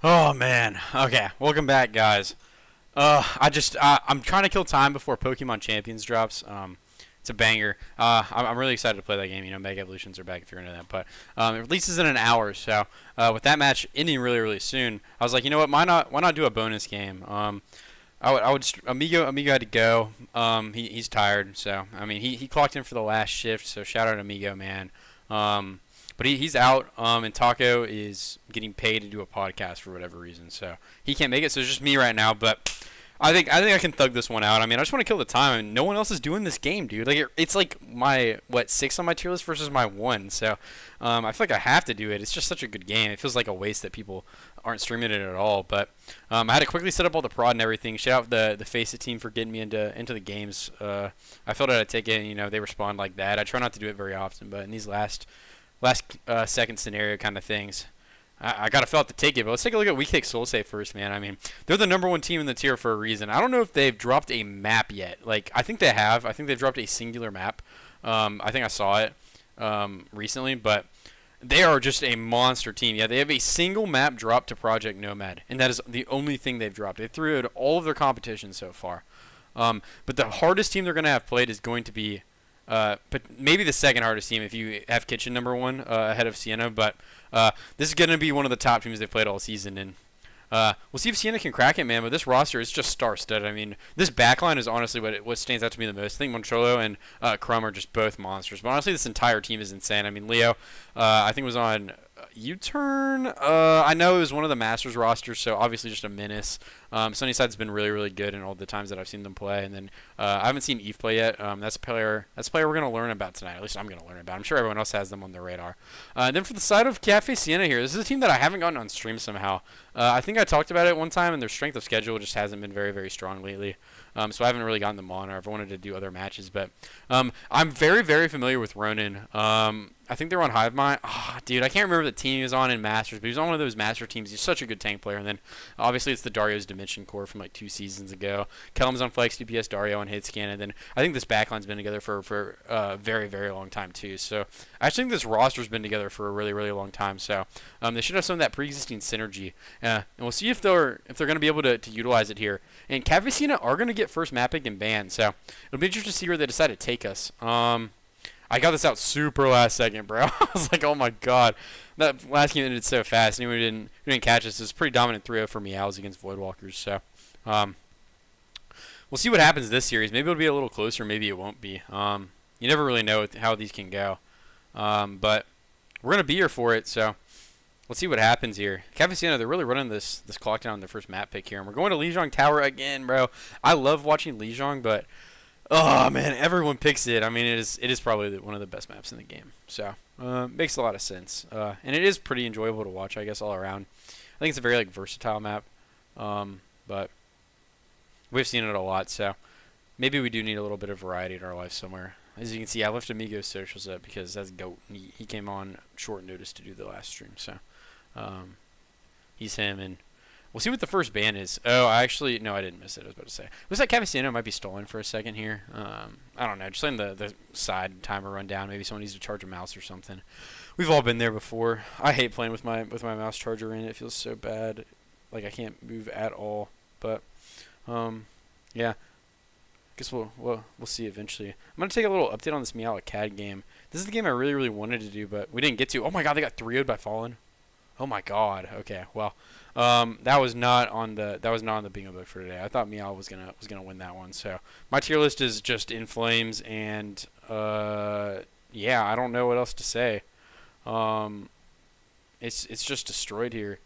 Oh man. Okay, welcome back, guys. I'm trying to kill time before Pokemon Champions drops. It's a banger. I'm really excited to play that game. You know, Mega Evolutions are back if you're into that. But it releases in an hour, so with that match ending really, really soon, I was like, you know what? Why not do a bonus game? Amigo had to go. He's tired, so I mean, he clocked in for the last shift. So shout out Amigo, man. Um, but he's out, and Taco is getting paid to do a podcast for whatever reason, so he can't make it. So it's just me right now. But I think I can thug this one out. I mean, I just want to kill the time, and no one else is doing this game, dude. Like it's like my six on my tier list versus my one. So I feel like I have to do it. It's just such a good game. It feels like a waste that people aren't streaming it at all. But I had to quickly set up all the prod and everything. Shout out the FaceIt team for getting me into the games. I filled out a ticket, and they respond like that. I try not to do it very often, but in these last second scenario kind of things, I gotta fill out the ticket. But let's take a look at WeKickedSoulsay first, man. I mean, they're the number one team in the tier for a reason. I don't know if they've dropped a map yet. Like, I think they have. I think they've dropped a singular map. I think I saw it recently, but they are just a monster team. Yeah, they have a single map drop to Project Nomad, and that is the only thing they've dropped. They threw out all of their competition so far. But the hardest team they're gonna have played is going to be but maybe the second hardest team if you have Kitchen number one ahead of Sienna. But this is going to be one of the top teams they've played all season. And we'll see if Sienna can crack it, man. But this roster is just star-studded. I mean, this backline is honestly what stands out to me the most. I think Montrolo and Crumb are just both monsters. But honestly, this entire team is insane. I mean, Leo, I think was on U-turn. I know it was one of the Masters rosters, so obviously just a menace. Sunnyside's been really, really good in all the times that I've seen them play, and then I haven't seen Eve play yet. That's a player. We're gonna learn about tonight. At least I'm gonna learn about. I'm sure everyone else has them on their radar. And then for the side of Kafe Sienna here, this is a team that I haven't gotten on stream somehow. I think I talked about it one time, and their strength of schedule just hasn't been very, very strong lately. So I haven't really gotten them on, or I've wanted to do other matches. But I'm very, very familiar with Ronan. I think they're on Hive Mind. Oh, dude, I can't remember the team he was on in Masters, but he was on one of those Master teams. He's such a good tank player. And then, obviously, it's the Dario's Dimension Core from like 2 seasons ago. Kellum's on Flex, DPS, Dario on Hitscan. And then I think this backline's been together for a very, very long time, too. So I actually think this roster's been together for a really, really long time. So they should have some of that pre-existing synergy. And we'll see if they're going to be able to utilize it here. And Kafe Sienna are going to get first map pick and ban. So it'll be interesting to see where they decide to take us. I got this out super last second, bro. I was like, oh my god. That last game ended so fast. Anyone who didn't catch this, it was pretty dominant 3-0 for Meows against Voidwalkers. So, we'll see what happens this series. Maybe it'll be a little closer, maybe it won't be. You never really know how these can go. But we're going to be here for it, so let's see what happens here. Kafe Sienna, they're really running this clock down on their first map pick here. And we're going to Lijiang Tower again, bro. I love watching Lijiang, but oh man, everyone picks it. I mean, it is probably one of the best maps in the game. So makes a lot of sense, and it is pretty enjoyable to watch, I guess, all around. I think it's a very versatile map, but we've seen it a lot. So maybe we do need a little bit of variety in our life somewhere. As you can see, I left Amigo's socials up because that's GOAT. He came on short notice to do the last stream, so he's him. And we'll see what the first ban is. Oh, no, I didn't miss it. I was about to say. Looks like Kafe Sienna might be stolen for a second here. I don't know. Just letting the side timer run down. Maybe someone needs to charge a mouse or something. We've all been there before. I hate playing with my mouse charger in. It feels so bad. Like I can't move at all. But yeah. Guess we'll see eventually. I'm gonna take a little update on this Meow CAD game. This is the game I really, really wanted to do, but we didn't get to. Oh my god, they got 3-0'd by Fallen. Oh my god. Okay, well, that was not on the bingo book for today. I thought Meow was gonna win that one. So my tier list is just in flames, and yeah, I don't know what else to say. It's just destroyed here,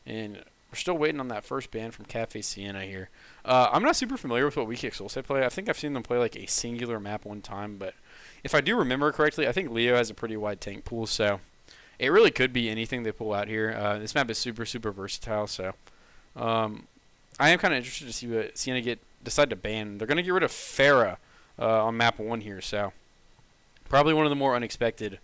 and we're still waiting on that first ban from Kafe Sienna here. I'm not super familiar with what WeKickedSoulsay play. I think I've seen them play like a singular map one time, but if I do remember correctly, I think Leo has a pretty wide tank pool, so it really could be anything they pull out here. This map is super, super versatile, so I am kind of interested to see what Sienna decide to ban. They're going to get rid of Farah on map 1 here, so probably one of the more unexpected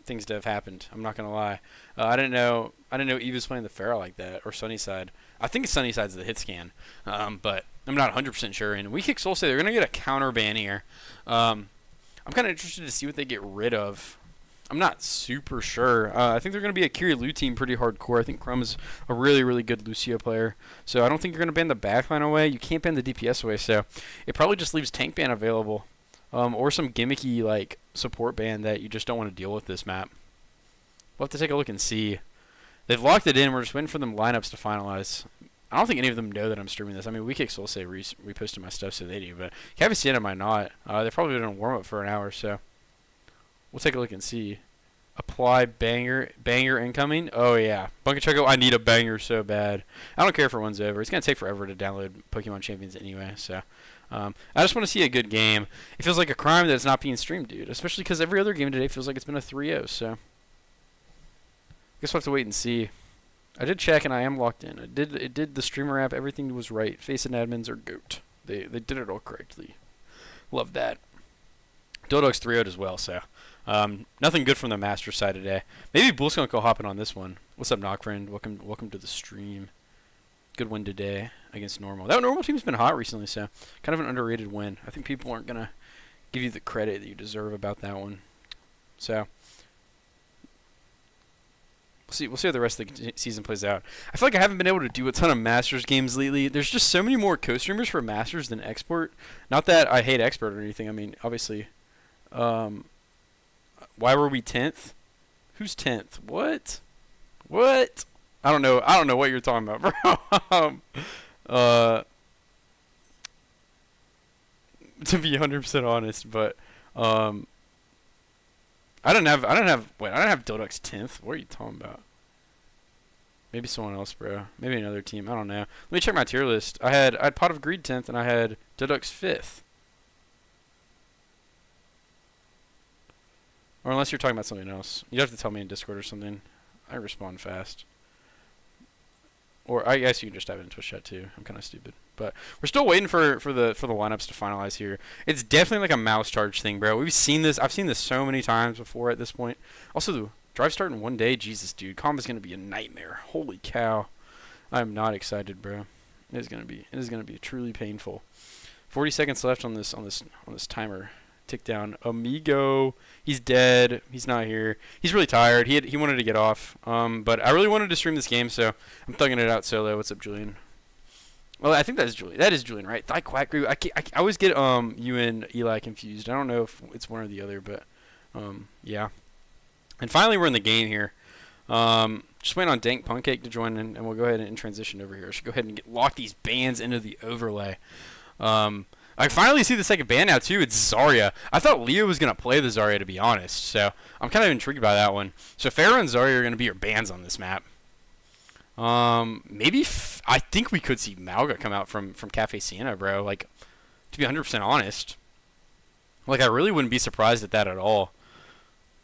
things to have happened. I'm not gonna lie. I didn't know Eve was playing the Farah like that, or Sunnyside. I think Sunnyside's the hit scan, but I'm not 100% sure. And WeKickedSoulsay, they're gonna get a counter ban here. I'm kind of interested to see what they get rid of. I'm not super sure. I think they're going to be a Kirill team pretty hardcore. I think Crumb is a really, really good Lucio player. So I don't think you're going to ban the backline away. You can't ban the DPS away. So it probably just leaves tank ban available. Or some gimmicky like support ban that you just don't want to deal with this map. We'll have to take a look and see. They've locked it in. We're just waiting for them lineups to finalize. I don't think any of them know that I'm streaming this. I mean, WeKickedSoulsay reposted my stuff, so they do. But Kafe Sienna might not. They're probably going to warm up for an hour, so we'll take a look and see. Apply banger incoming. Oh yeah, Bunker Choco. I need a banger so bad. I don't care if it runs over. It's gonna take forever to download Pokemon Champions anyway. So I just want to see a good game. It feels like a crime that it's not being streamed, dude. Especially because every other game today feels like it's been a 3-0. So I guess we'll have to wait and see. I did check and I am locked in. It did the streamer app. Everything was right. FaceIt admins are goat. They did it all correctly. Love that. Dodog's 3-0'd as well. So. Nothing good from the Masters side today. Maybe Bull's gonna go hopping on this one. What's up, Knock Friend? Welcome to the stream. Good win today against Normal. That Normal team's been hot recently, so kind of an underrated win. I think people aren't gonna give you the credit that you deserve about that one. So we'll see how the rest of the season plays out. I feel like I haven't been able to do a ton of Masters games lately. There's just so many more co-streamers for Masters than Export. Not that I hate Expert or anything. I mean, obviously. Why were we 10th? Who's 10th? What? I don't know. I don't know what you're talking about, bro. To be 100% honest, but I don't have Dodog's 10th. What are you talking about? Maybe someone else, bro. Maybe another team. I don't know. Let me check my tier list. I had Pot of Greed 10th and I had Dodog's 5th. Or unless you're talking about something else. You'd have to tell me in Discord or something. I respond fast. Or I guess you can just type it in Twitch chat too. I'm kind of stupid. But we're still waiting for the lineups to finalize here. It's definitely like a mouse charge thing, bro. We've seen this. I've seen this so many times before at this point. Also, the drive start in one day. Jesus, dude. Combo's going to be a nightmare. Holy cow. I'm not excited, bro. It is going to be truly painful. 40 seconds left on this timer. Tick down. Amigo, he's dead. He's not here. He's really tired. He wanted to get off. But I really wanted to stream this game, so I'm thugging it out solo. What's up, Julian? Well, I think that is Julian. That is Julian, right? Thigh Quack Group. I always get you and Eli confused. I don't know if it's one or the other, but yeah. And finally, we're in the game here. Just waiting on Dank Punkcake to join, and we'll go ahead and transition over here. I should go ahead and lock these bans into the overlay. I finally see the second ban now, too. It's Zarya. I thought Leo was going to play the Zarya, to be honest. So I'm kind of intrigued by that one. So Pharah and Zarya are going to be your bans on this map. Maybe I think we could see Malga come out from Kafe Sienna, bro. Like, to be 100% honest. Like, I really wouldn't be surprised at that at all.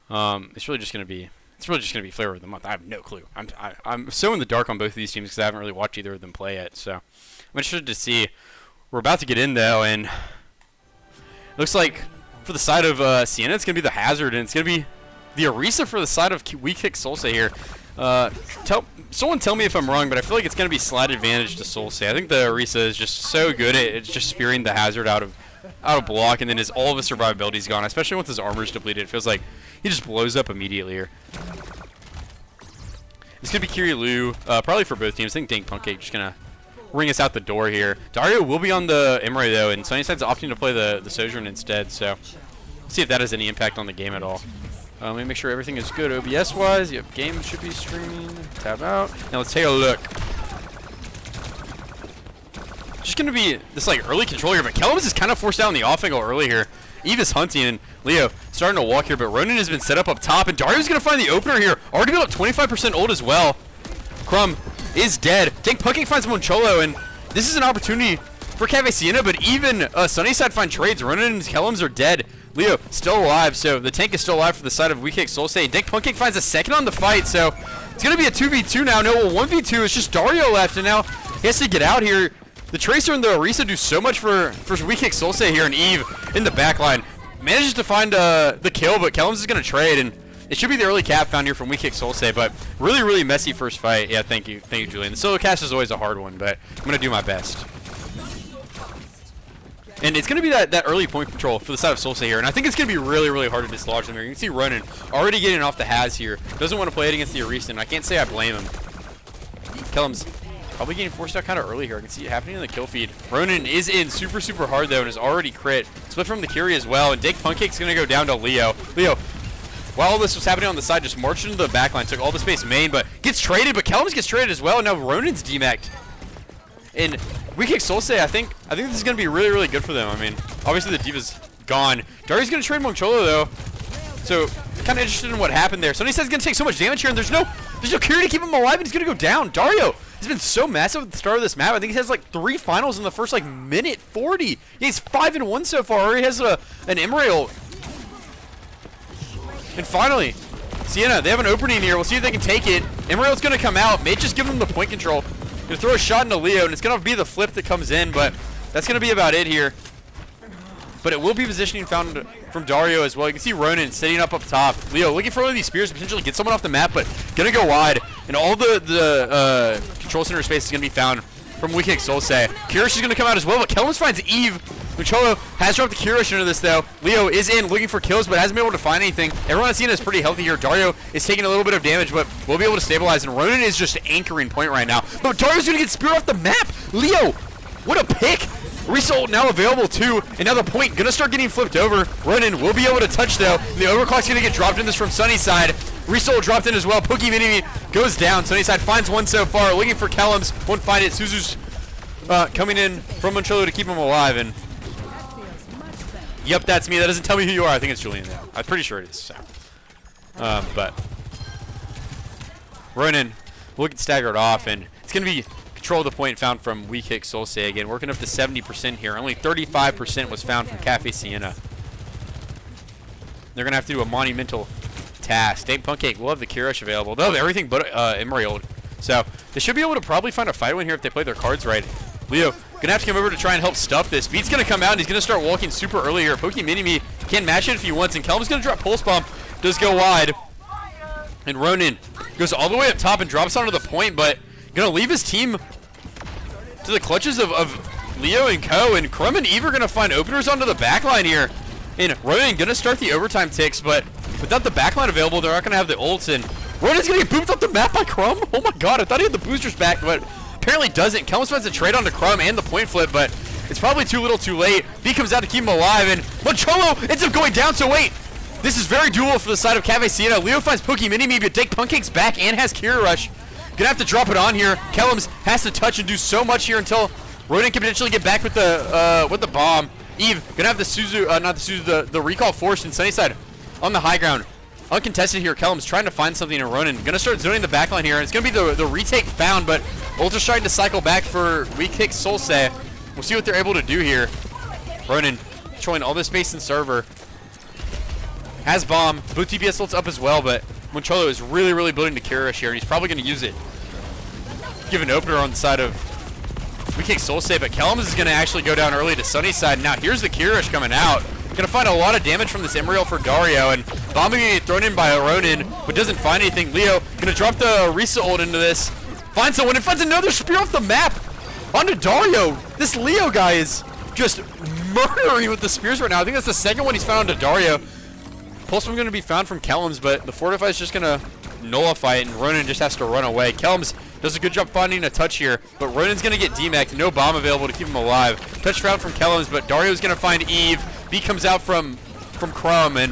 It's really just going to be flavor of the month. I have no clue. I'm so in the dark on both of these teams because I haven't really watched either of them play yet. So I'm interested to see. We're about to get in, though, and looks like for the side of Sienna, it's going to be the Hazard, and it's going to be the Orisa for the side of WeKickedSoulsay here. Someone tell me if I'm wrong, but I feel like it's going to be slight advantage to Soulsay. I think the Orisa is just so good at just spearing the Hazard out of block, and then all of his survivability is gone, especially once his armor's depleted. It feels like he just blows up immediately here. It's going to be Kiryu, probably for both teams. I think Dank Punkcake just going to ring us out the door here. Dario will be on the Emre though, and Sunnyside's opting to play the Sojourn instead, so see if that has any impact on the game at all. Let me make sure everything is good OBS-wise. Yep, game should be streaming. Tab out. Now let's take a look. Just going to be this like early control here, but Kellems is kind of forced out in the off angle early here. Eve is hunting, and Leo starting to walk here, but Ronan has been set up top, and Dario's going to find the opener here. Already built up 25% ult as well. Crumb is dead. Dank Punkcake finds Moncholo, and this is an opportunity for Kafe Sienna, but even Sunnyside find trades. Ronan and Kellems are dead. Leo still alive, so the tank is still alive for the side of WeKickedSoulsay. Dank Punkcake finds a second on the fight, so it's going to be a 2v2 now. No, 1v2. It's just Dario left, and now he has to get out here. The Tracer and the Orisa do so much for WeKickedSoulsay here, and Eve in the back line manages to find the kill, but Kellems is going to trade, and it should be the early cap found here from WeKickedSoulsay, but really, really messy first fight. Yeah, thank you, Julian. The solo cast is always a hard one, but I'm going to do my best. And it's going to be that early point control for the side of Soulsay here. And I think it's going to be really, really hard to dislodge them here. You can see Ronan already getting off the has here. Doesn't want to play it against the Arista, and I can't say I blame him. Kellum's probably getting forced out kind of early here. I can see it happening in the kill feed. Ronan is in super, super hard, though, and is already crit. Split from the Curie as well, and Dake Puncake's going to go down to Leo. Leo, while all this was happening on the side, just marched into the backline, took all the space main, but gets traded, but Kellum's gets traded as well, and now Ronan's demac'd. And WeKickedSoulsay, I think this is going to be really, really good for them. I mean, obviously the D.Va's gone. Darius going to trade Moncholo, though. So, kind of interested in what happened there. Somebody says he's going to take so much damage here, and there's no Curie to keep him alive, and he's going to go down. Dario has been so massive at the start of this map. I think he has like 3 finals in the first like minute 40. He's 5-1 so far. Already has an Emerald. And finally, Sienna, they have an opening here. We'll see if they can take it. Emerald's going to come out. May just give them the point control. Going to throw a shot into Leo, and it's going to be the flip that comes in, but that's going to be about it here. But it will be positioning found from Dario as well. You can see Ronan sitting up top. Leo looking for one of these spears to potentially get someone off the map, but going to go wide. And all the control center space is going to be found from WeKickedSoulsay. Kirish is going to come out as well, but Kelmus finds Eve. Moncholo has dropped the Kirish into this, though. Leo is in looking for kills, but hasn't been able to find anything. Everyone has seen is pretty healthy here. Dario is taking a little bit of damage, but will be able to stabilize, and Ronan is just anchoring point right now. But Dario's going to get speared off the map. Leo, what a pick. Result now available too, and now the point gonna start getting flipped over. Ronan will be able to touch though. The overclock's gonna get dropped in this from Sunnyside. Result dropped in as well. Pokey Mini goes down. Sunnyside finds one so far, looking for Kellums. Won't find it. Suzu's coming in from Moncholo to keep him alive, and yep, that's me. That doesn't tell me who you are. I think it's Julian though. I'm pretty sure it is. So. But Ronan will get staggered off, and it's gonna be control the point found from WeKickedSoulsay again, working up to 70% here. Only 35% was found from Kafe Sienna. They're gonna have to do a monumental task. Dave Punkcake will have the Kirish available. They'll have everything but Emerald. So they should be able to probably find a fight win here if they play their cards right. Leo gonna have to come over to try and help stuff this. Beat's gonna come out and he's gonna start walking super early here. Pokey Mini-Me can match it if he wants, and Kelm's gonna drop Pulse Bomb. Does go wide. And Ronan goes all the way up top and drops onto the point, but gonna leave his team to the clutches of Leo and Co. And Crumb and Eve are gonna find openers onto the backline here. And Ronan gonna start the overtime ticks, but without the backline available, they're not gonna have the ults. And Ronan's gonna get booped off the map by Crumb. Oh my god, I thought he had the boosters back, but apparently doesn't. Kelmus finds a trade onto Crumb and the point flip, but it's probably too little too late. B comes out to keep him alive, and Moncholo ends up going down, so wait. This is very dual for the side of Kafe Sienna. Leo finds Pokey Mini-Me, but Dake Puncake's back and has Kira Rush. Gonna have to drop it on here. Kellums has to touch and do so much here until Ronan can potentially get back with the bomb. Eve gonna have the Suzu, the recall forced, and Sunnyside on the high ground. Uncontested here. Kellums trying to find something, and Ronan gonna start zoning the backline here. And it's gonna be the retake found, but Ultra's trying to cycle back for WeKickedSoulsay. We'll see what they're able to do here. Ronan controlling all this space in server. Has bomb. Both TPS ults up as well, but Moncholo is really, really building to Kirish here, and he's probably going to use it. Give an opener on the side of WeKickedSoulsay, but Kellums is going to actually go down early to Sunnyside. Now here's the Kirish coming out. Going to find a lot of damage from this Emerald for Dario, and bomb going to get thrown in by Ronan, but doesn't find anything. Leo going to drop the Risa ult into this. Finds someone and finds another spear off the map onto Dario. This Leo guy is just murdering with the spears right now. I think that's the second one he's found onto Dario. Pulse Bomb going to be found from Kellums, but the Fortify is just going to nullify it, and Ronan just has to run away. Kellums does a good job finding a touch here, but Ronan's going to get demac'd. No bomb available to keep him alive. Touch found from Kellums, but Dario's going to find Eve. B comes out from Crumb, and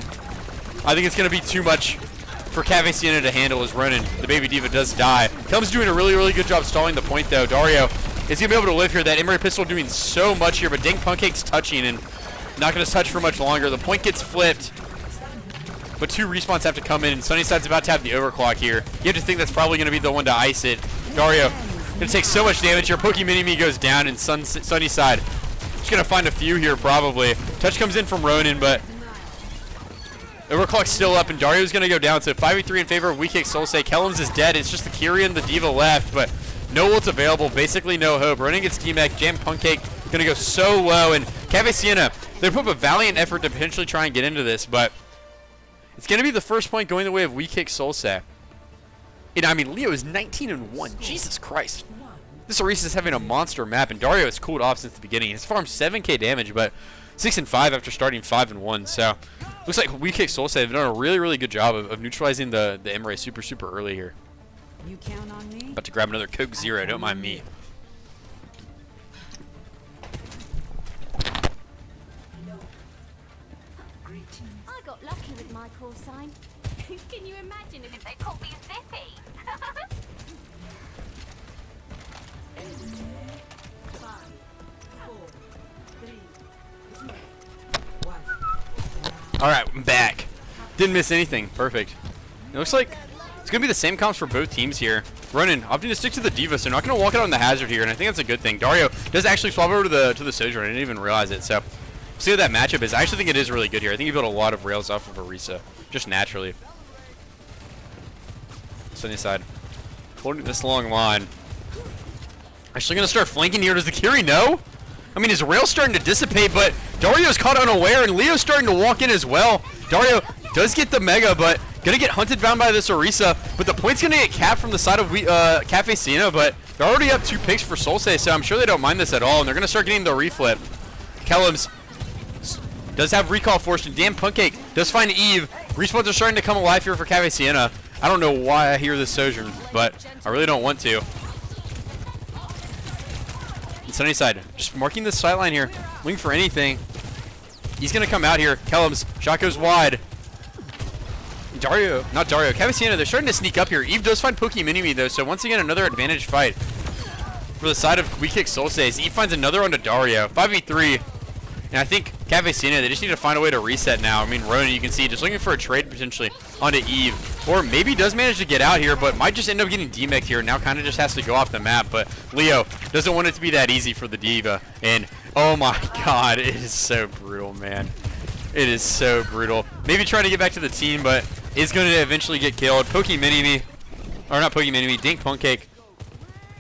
I think it's going to be too much for Kafe Sienna to handle as Ronan, the baby diva, does die. Kellums doing a really, really good job stalling the point, though. Dario is going to be able to live here. That Emery pistol doing so much here, but Dink Puncake's touching, and not going to touch for much longer. The point gets flipped, but 2 respawns have to come in, and Sunnyside's about to have the overclock here. You have to think that's probably going to be the one to ice it. Dario going to take so much damage here. Pokey Mini-Me goes down, and Sunnyside just going to find a few here probably. Touch comes in from Ronan, but overclock's still up, and Dario's going to go down. So 5v3 in favor of WeKickedSoulsay. Kellums is dead. It's just the Kyrie and the Diva left, but no ults available. Basically no hope. Ronan gets demac'd. Jam Punkcake going to go so low, and Kafe Sienna, they put up a valiant effort to potentially try and get into this, but it's going to be the first point going the way of WeKickedSoulsay. And I mean, Leo is 19-1. Jesus Christ. This Orisa is having a monster map, and Dario has cooled off since the beginning. He's farmed 7k damage, but 6-5 after starting 5-1. So looks like WeKickedSoulsay have done a really good job of neutralizing the Emre super early here. You count on me? About to grab another Coke Zero. Don't mind me. I got lucky with my call sign. Can you imagine if they called me Zippy? 5, 4, 3, 2, 1. All right, I'm back. Didn't miss anything. Perfect. It looks like it's going to be the same comps for both teams here. Ronin opting to stick to the D.Va, so they're not going to walk out on the hazard here, and I think that's a good thing. Dario does actually swap over to the Sojourner. I didn't even realize it, so see what that matchup is. I actually think it is really good here. I think you build a lot of rails off of Orisa, just naturally. Sunny side. Holding this long line. Actually going to start flanking here. Does the Kiri know? I mean, his rail's starting to dissipate, but Dario's caught unaware, and Leo's starting to walk in as well. Dario does get the Mega, but going to get hunted down by this Orisa. But the point's going to get capped from the side of Kafe Sienna, but they're already up 2 picks for Soulsay, so I'm sure they don't mind this at all, and they're going to start getting the reflip. Kellums does have recall forced, and damn Punkcake does find Eve. Respawns are starting to come alive here for Kafe Sienna. I don't know why I hear this Sojourn, but I really don't want to. And Sunnyside just marking this sideline here, waiting for anything. He's going to come out here. Kellums, shot goes wide. Not Dario, Kafe Sienna, they're starting to sneak up here. Eve does find Pokey Mini-Me though, so once again, another advantage fight for the side of WeKickedSoulsay. Eve finds another onto Dario. 5v3. And I think Kafe Sienna, they just need to find a way to reset now. I mean, Ronan, you can see, just looking for a trade potentially onto Eve. Or maybe does manage to get out here, but might just end up getting demeched here. Now kind of just has to go off the map. But Leo doesn't want it to be that easy for the D.Va. And, oh my god, it is so brutal, man. It is so brutal. Maybe trying to get back to the team, but is going to eventually get killed. Pokey Mini-Me. Or not Pokey Mini-Me, Dink Punkcake.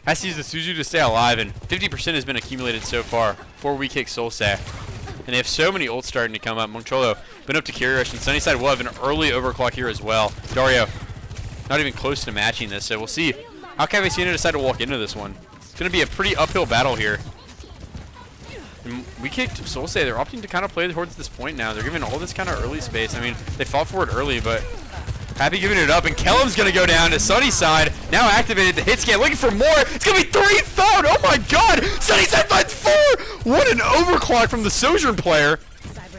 Has to use the Suzu to stay alive, and 50% has been accumulated so far for WeKickedSoulsay. And they have so many ults starting to come up. Moncholo been up to carry rush, and Sunnyside will have an early overclock here as well. Dario not even close to matching this, so we'll see how Kafe Sienna decide to walk into this one. It's going to be a pretty uphill battle here. And WeKickedSoulsay, they're opting to kind of play towards this point now. They're giving all this kind of early space. I mean, they fought for it early, but Happy giving it up, and Kellum's going to go down to Sunnyside. Now activated the hit scan, looking for more. It's going to be 3 found. Oh my god. Sunnyside finds 4. What an overclock from the Sojourn player.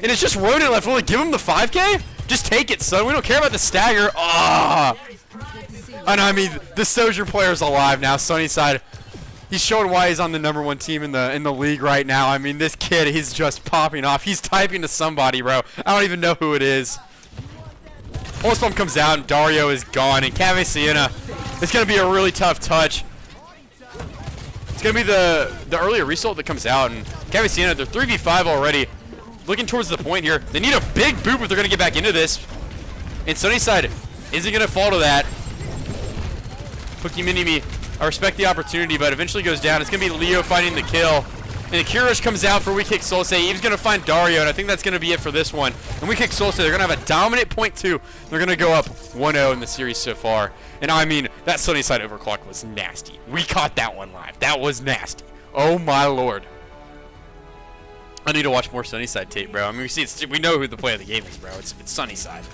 And it's just Ronan left. Will it give him the 5k? Just take it, son. We don't care about the stagger. Ah. And I mean, the Sojourn player's alive now. Sunnyside, he's showing why he's on the #1 team in the league right now. I mean, this kid, he's just popping off. He's typing to somebody, bro. I don't even know who it is. Pulse Pump comes out, and Dario is gone. And Kafe Sienna, it's going to be a really tough touch. It's going to be the earlier result that comes out. And Kafe Sienna, they're 3v5 already. Looking towards the point here. They need a big boop if they're going to get back into this. And Sunnyside isn't going to fall to that. Pookie Mini-Me, I respect the opportunity, but eventually goes down. It's going to be Leo finding the kill. And the Kirish comes out for WeKickedSoulsay. Eve's going to find Dario, and I think that's going to be it for this one. And WeKickedSoulsay, they're going to have a dominant point 2. They're going to go up 1-0 in the series so far. And I mean, that Sunnyside overclock was nasty. We caught that one live. That was nasty. Oh my lord. I need to watch more Sunnyside tape, bro. I mean, we know who the player of the game is, bro. It's Sunnyside.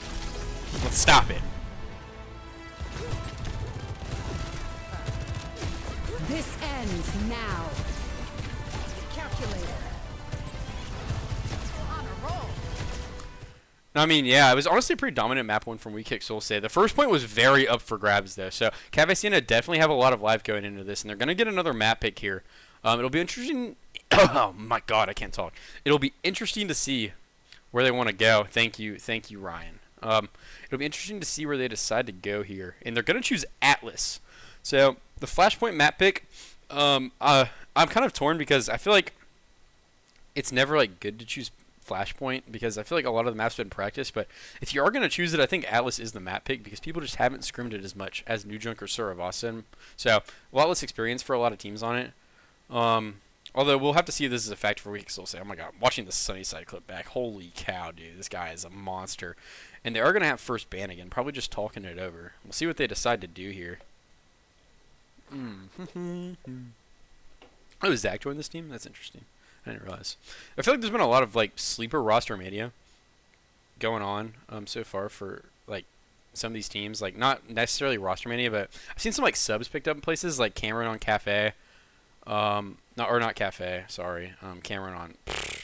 Let's stop it. This ends now. Calculator. On a roll. I mean, yeah, it was honestly a pretty dominant map one from WeKickedSoulsay. The first point was very up for grabs, though. So, Kafe Sienna definitely have a lot of life going into this, and they're going to get another map pick here. It'll be interesting. Oh my god, I can't talk. It'll be interesting to see where they want to go. Thank you, Ryan. It'll be interesting to see where they decide to go here, and they're going to choose Atlas. So the Flashpoint map pick, I'm kind of torn because I feel like it's never like good to choose Flashpoint because I feel like a lot of the maps have been practiced. But if you are going to choose it, I think Atlas is the map pick because people just haven't scrimmed it as much as New Junk or Suravasan. So a lot less experience for a lot of teams on it. Although we'll have to see if this is a factor for WeKickedSoulsay. Oh my god, watching the Sunnyside clip back. Holy cow, dude. This guy is a monster. And they are going to have first ban again. Probably just talking it over. We'll see what they decide to do here. Oh, Zach joined this team? That's interesting. I didn't realize. I feel like there's been a lot of like sleeper roster mania going on so far for like some of these teams. Like not necessarily roster mania, but I've seen some like subs picked up in places like Cameron on Kafe. Not Kafe. Sorry, Cameron on.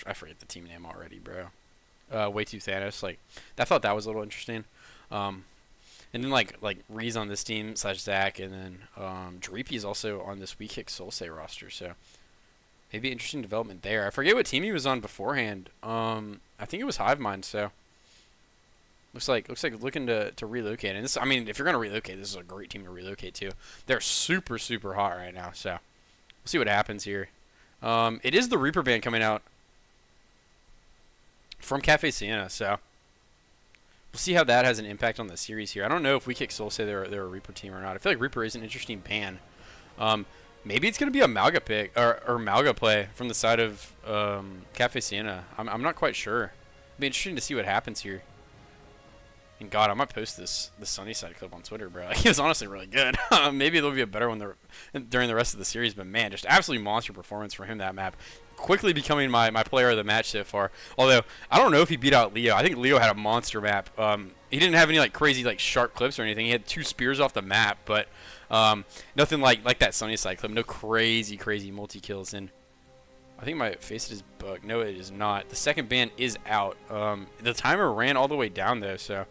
I forget the team name already, bro. Way too Thanos. Like I thought that was a little interesting. And then like Ree's on this team / Zach, and then Dreepy is also on this WeKickedSoulsay roster. So maybe interesting development there. I forget what team he was on beforehand. I think it was Hivemind. So looks like looking to relocate. And this, I mean, if you're gonna relocate, this is a great team to relocate to. They're super hot right now. So we'll see what happens here. It is the Reaper band coming out from Kafe Sienna. So we'll see how that has an impact on the series here. I don't know if WeKickedSoulsay they're a Reaper team or not. I feel like Reaper is an interesting band. Maybe it's going to be a Malga pick or Malga play from the side of Kafe Sienna. I'm not quite sure. It'll be interesting to see what happens here. And God, I might post this Sunnyside clip on Twitter, bro. Like, it was honestly really good. Maybe there'll be a better one during the rest of the series. But man, just absolutely monster performance for him that map. Quickly becoming my player of the match so far. Although I don't know if he beat out Leo. I think Leo had a monster map. He didn't have any like crazy like sharp clips or anything. He had 2 spears off the map, but nothing like that Sunnyside clip. No crazy multi kills. And I think my FaceIt is bugged. No, it is not. The second ban is out. The timer ran all the way down though, so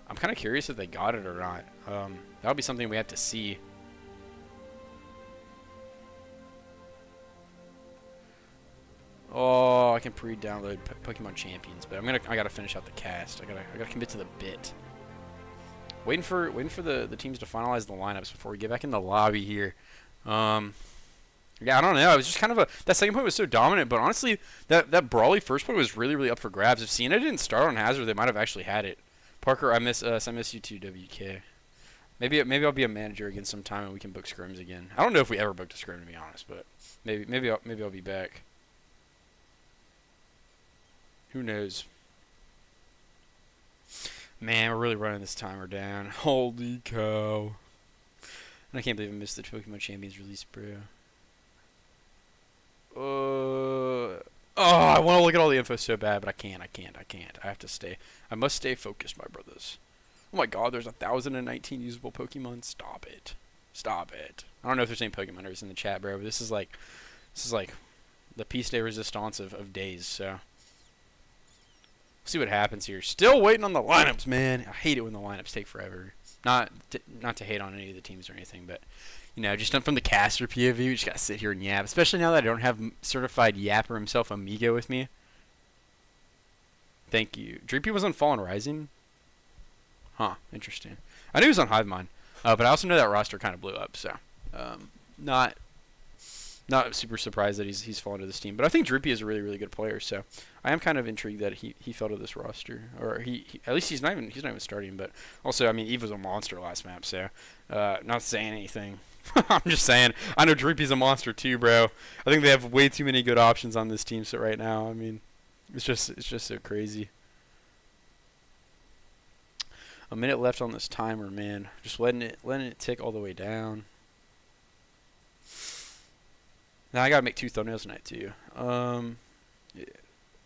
I'm kind of curious if they got it or not. That'll be something we have to see. Oh, I can pre-download Pokemon Champions, but I gotta finish out the cast. I gotta commit to the bit. Waiting for the teams to finalize the lineups before we get back in the lobby here. Yeah, I don't know. It was just kind of that second point was so dominant, but honestly, that Brawly first point was really up for grabs. If Sienna didn't start on Hazard, they might have actually had it. Parker, I miss you too, WK. Maybe I'll be a manager again sometime and we can book scrims again. I don't know if we ever booked a scrim to be honest, but maybe I'll be back. Who knows? Man, we're really running this timer down. Holy cow. And I can't believe I missed the Pokemon Champions release, bro. I want to look at all the info so bad, but I can't. I have to stay. I must stay focused, my brothers. Oh my god, there's 1,019 usable Pokemon. Stop it. I don't know if there's any Pokemoners in the chat, bro, but this is like the piece de resistance of days, so see what happens here. Still waiting on the lineups, man. I hate it when the lineups take forever. Not to hate on any of the teams or anything, but you know, just from the caster POV, we just gotta sit here and yap. Especially now that I don't have certified yapper himself, Amigo, with me. Thank you. Dreepy was on Fallen Rising. Huh. Interesting. I knew he was on Hivemind, but I also know that roster kind of blew up, so not super surprised that he's fallen to this team. But I think Droopy is a really good player, so I am kind of intrigued that he fell to this roster, or he at least he's not even starting. But also, I mean, Eve was a monster last map, so not saying anything. I'm just saying I know Droopy's a monster too, bro. I think they have way too many good options on this team. So right now, I mean, it's just so crazy. A minute left on this timer, man. Just letting it tick all the way down. Now I gotta make 2 thumbnails tonight too. Yeah.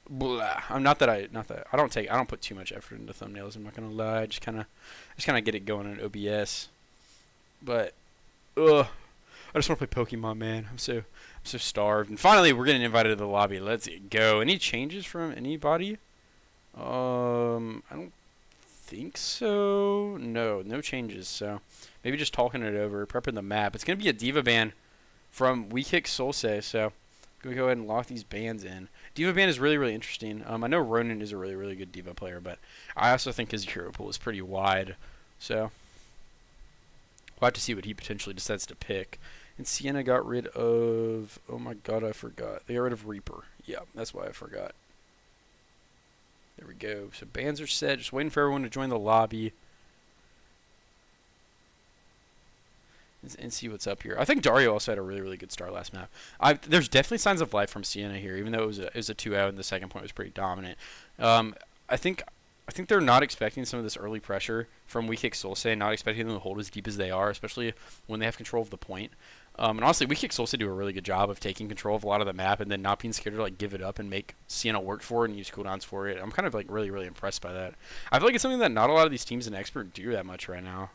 Blah. I don't put too much effort into thumbnails. I'm not gonna lie. I just kind of get it going in OBS. But I just want to play Pokemon, man. I'm so starved. And finally, we're getting invited to the lobby. Let's go. Any changes from anybody? I don't think so. No changes. So maybe just talking it over, prepping the map. It's gonna be a Diva ban from WeKickedSoulsay, so go ahead and lock these bans in. Diva ban is really interesting. I know Ronan is a really good Diva player, but I also think his hero pool is pretty wide, so we'll have to see what he potentially decides to pick. And Sienna got rid of, oh my god, I forgot. They got rid of Reaper. Yeah, that's why I forgot. There we go. So bans are set. Just waiting for everyone to join the lobby and see what's up here. I think Dario also had a really good start last map. There's definitely signs of life from Sienna here, even though it was a 2-out and the second point was pretty dominant. I think they're not expecting some of this early pressure from WeKickedSoulsay, not expecting them to hold as deep as they are, especially when they have control of the point. And honestly, WeKickedSoulsay do a really good job of taking control of a lot of the map and then not being scared to like give it up and make Sienna work for it and use cooldowns for it. I'm kind of like really, really impressed by that. I feel like it's something that not a lot of these teams in Expert do that much right now.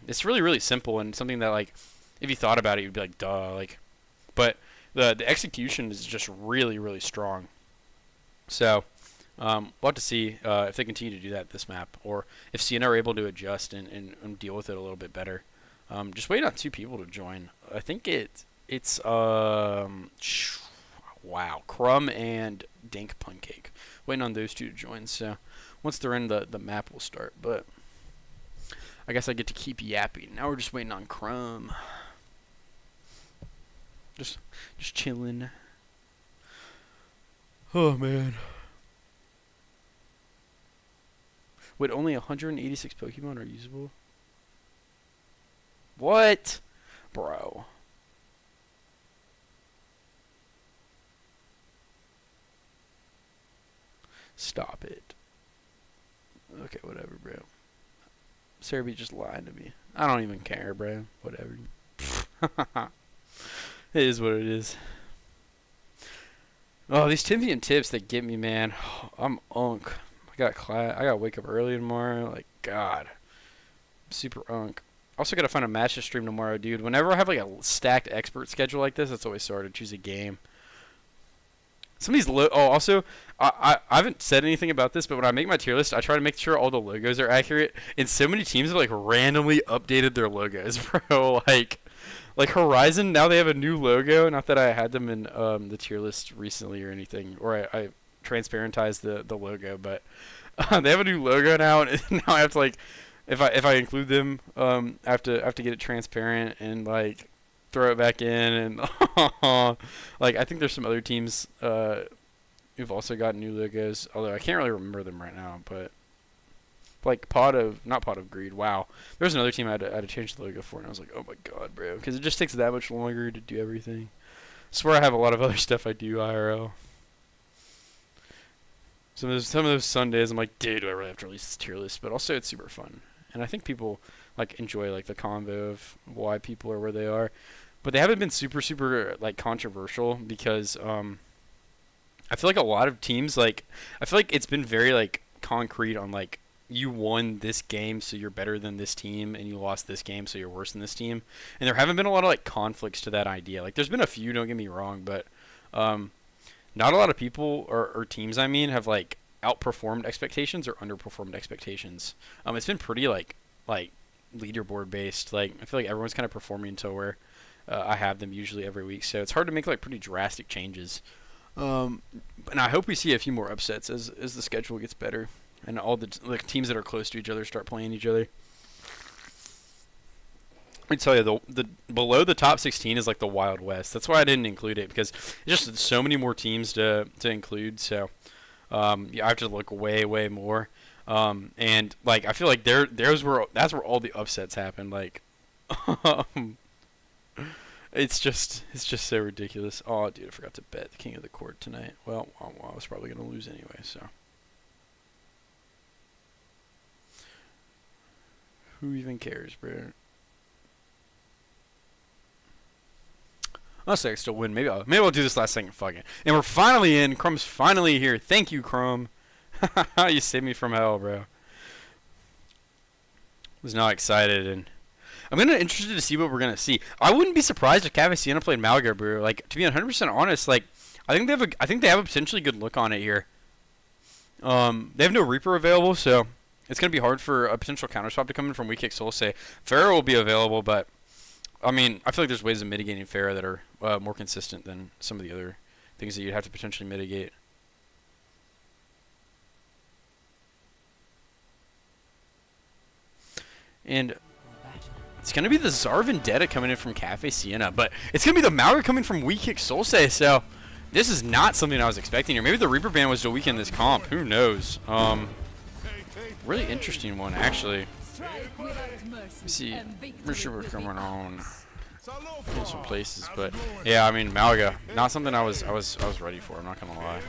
It's really, really simple and something that like if you thought about it, you'd be like, duh. Like, but the execution is just really, really strong. So we'll have to see if they continue to do that this map or if Sienna are able to adjust and deal with it a little bit better. Just waiting on 2 people to join. I think it's wow, Crumb and Dank Pancake. Waiting on those 2 to join. So once they're in, the map will start. But I guess I get to keep yapping. Now we're just waiting on Crumb. Just chilling. Oh man. Wait, only 186 Pokemon are usable? What? Bro. Stop it. Okay, whatever, bro. Cerebi just lied to me. I don't even care, bro. Whatever. It is what it is. Oh, these Timbian tips that get me, man. I'm unk. I gotta wake up early tomorrow. Like, God. I'm super unk. Also gotta find a match to stream tomorrow, dude. Whenever I have like a stacked expert schedule like this, that's always hard to choose a game. Some of these also, I haven't said anything about this, but when I make my tier list, I try to make sure all the logos are accurate. And so many teams have like randomly updated their logos, bro. Like Horizon, now they have a new logo. Not that I had them in the tier list recently or anything, or I transparentized the logo, but they have a new logo now, and now I have to like. If I include them, I have to get it transparent and like throw it back in and like I think there's some other teams who've also got new logos, although I can't really remember them right now. But like not Pot of Greed. Wow, there's another team I had to change the logo for, and I was like, oh my god, bro, because it just takes that much longer to do everything. I swear I have a lot of other stuff I do IRL. Some of those Sundays, I'm like, dude, do I really have to release this tier list? But also, it's super fun. And I think people like enjoy like the convo of why people are where they are, but they haven't been super like controversial because I feel like a lot of teams like I feel like it's been very like concrete on like you won this game so you're better than this team and you lost this game so you're worse than this team, and there haven't been a lot of like conflicts to that idea. Like there's been a few, don't get me wrong, but not a lot of people or teams I mean have like outperformed expectations or underperformed expectations. It's been pretty like leaderboard based. Like I feel like everyone's kind of performing until where I have them usually every week, so it's hard to make like pretty drastic changes. And I hope we see a few more upsets as the schedule gets better and all the like teams that are close to each other start playing each other. Let me tell you, the below the top 16 is like the Wild West. That's why I didn't include it, because it's just so many more teams to include. So yeah, I have to look way more. And like I feel like that's where all the upsets happen. Like it's just so ridiculous. Oh dude, I forgot to bet the King of the Court tonight. Well, I was probably gonna lose anyway. So who even cares, bro? Honestly, I can still win. Maybe I'll do this last second. Fucking. And we're finally in. Crumb's finally here. Thank you, Crumb. You saved me from hell, bro. Was not excited, and I'm interested to see what we're gonna see. I wouldn't be surprised if Kafe Sienna played Malgar, bro. Like to be 100% honest, like I think they have a potentially good look on it here. They have no Reaper available, so it's gonna be hard for a potential counter swap to come in from WeKickedSoulsay. Pharaoh will be available, but I mean, I feel like there's ways of mitigating Pharaoh that are more consistent than some of the other things that you'd have to potentially mitigate. And it's going to be the Tsar Vendetta coming in from Kafe Sienna, but it's going to be the Malgar coming from WeKickedSoulsay, so this is not something I was expecting here. Maybe the Reaper ban was to weaken this comp. Who knows? Really interesting one, actually. Let's see, I'm sure we're coming on in some places, but yeah, I mean Malgar, not something I was ready for. I'm not gonna lie.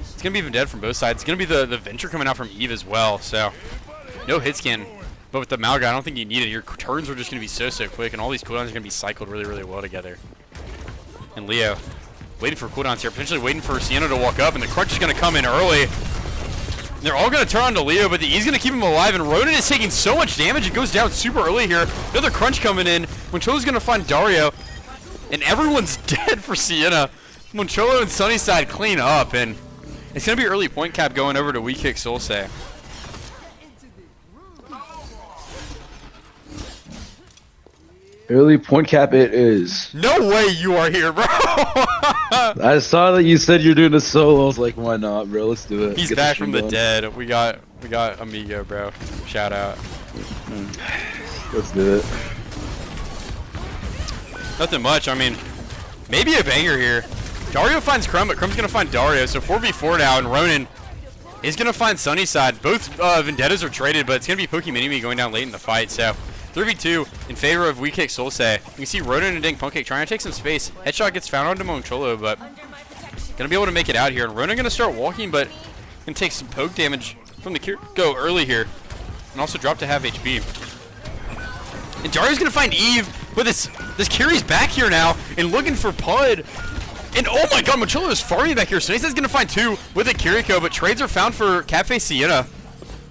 It's going to be even dead from both sides. It's going to be the Venture coming out from Eve as well. So, no hit scan. But with the Malga, I don't think you need it. Your turns are just going to be so quick, and all these cooldowns are going to be cycled really well together. And Leo waiting for cooldowns here, potentially waiting for Sienna to walk up, and the crunch is going to come in early. And they're all going to turn on to Leo, but the E's going to keep him alive, and Ronan is taking so much damage. It goes down super early here. Another crunch coming in. Moncholo's going to find Dario, and everyone's dead for Sienna. Moncholo and Sunnyside clean up, and it's going to be early point cap going over to WeKickedSoulsay. Early point cap it is. No way you are here, bro. I saw that you said you're doing a solo. I was like, why not, bro? Let's do it. He's Get back this from shit the going. dead. We got Amigo, bro. Shout out. Let's do it. Nothing much. I mean, maybe a banger here. Dario finds Crumb, but Crumb's gonna find Dario. So 4v4 now, and Ronan is gonna find Sunnyside. Both Vendettas are traded, but it's gonna be Pokemon going down late in the fight. So 3v2 in favor of WeKickedSoulsay. You can see Ronan and Dang Pancake trying to take some space. Headshot gets found onto Moncholo, but gonna be able to make it out here. And Ronan gonna start walking, but gonna take some poke damage from the Kiriko early here, and also drop to half HP. And Dario's gonna find Eve, but this Kiri's back here now and looking for Pud. And oh my god, Moncholo is farming back here. So he's gonna find two with a Kiriko, but trades are found for Kafe Sienna.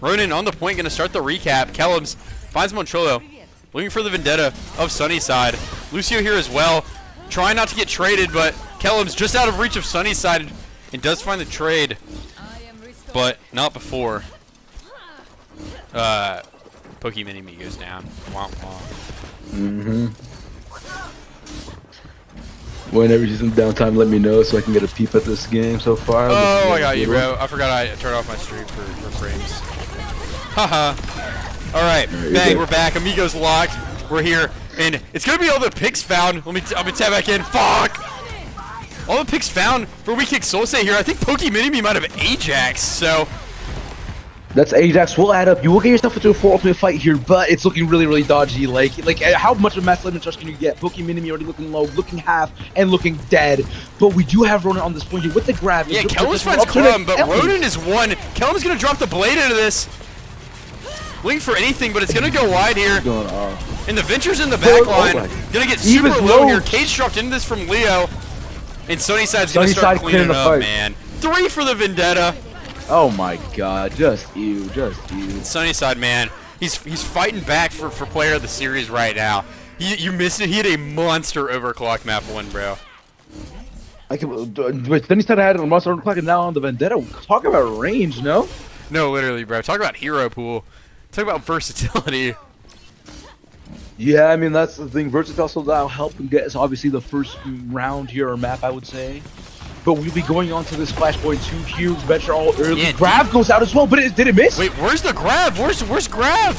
Ronan on the point, gonna start the recap. Kellums finds Moncholo, looking for the Vendetta of Sunnyside. Lucio here as well, trying not to get traded, but Kellums just out of reach of Sunnyside and does find the trade, but not before Pokemon goes down. Wah, wah. Whenever you some downtime, let me know so I can get a peep at this game so far. Oh, I got you, bro. I forgot I turned off my stream for frames. Haha. Alright, bang, we're back. Amigo's locked. We're here. And it's going to be all the picks found. Let me tap back in. Fuck! All the picks found for WeKickedSoulsay here. I think Pokemon might have Ajax, so... That's Ajax. Will add up. You will get yourself into a 4 ultimate fight here, but it's looking really dodgy. Like how much of mass limit charge can you get? Pokemon already looking low, looking half, and looking dead. But we do have Ronan on this point here with the grab. Yeah, Kellums finds Crumb, but Ronan is one. Kellums gonna drop the blade into this. Looking for anything, but it's gonna go wide here. Going off. And the Venture's in the back line. Gonna get super Eva's low low. here. Cage dropped into this from Leo. And Sunnyside's gonna start cleaning the up, fight. man. 3 for the Vendetta. Oh my god, just you. Sunnyside, man, he's fighting back for player of the series right now. You missed it. He had a monster overclock map win, bro. But then he started had it on Monster Clock and now on the Vendetta. Talk about range, no? No, literally, bro. Talk about hero pool. Talk about versatility. Yeah, I mean that's the thing. Versatile, so that'll help him get us obviously the first round here or map, I would say. But we'll be going on to this Flashpoint 2 cubes, venture all early. Yeah, Grab goes out as well, but did it miss? Wait, where's the grab? Where's grab?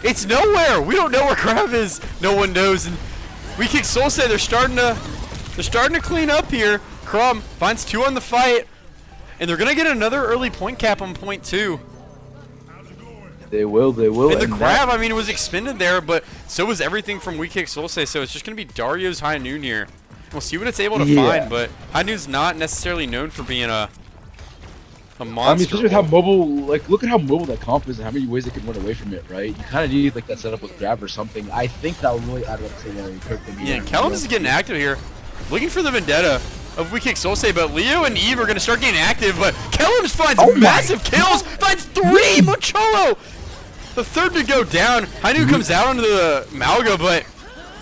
It's nowhere. We don't know where grab is. No one knows. And WeKickedSoulsay, they're starting to clean up here. Crumb finds 2 on the fight, and they're gonna get another early point cap on point 2. They will. And the grab, I mean, it was expended there, but so was everything from WeKickedSoulsay. So it's just gonna be Dario's High Noon here. We'll see what it's able to find, but High Noon's not necessarily known for being a monster. I mean, especially with how mobile, like, look at how mobile that comp is and how many ways they can run away from it, right? You kind of need, like, that setup with grab or something. I think that'll really add up to the Yeah, Kellums is getting active here. Looking for the Vendetta of WeKickedSoulsay, but Leo and Eve are going to start getting active, but Kellums finds massive kills, finds 3! Moncholo! The third to go down. High Noon comes out onto the Malga, but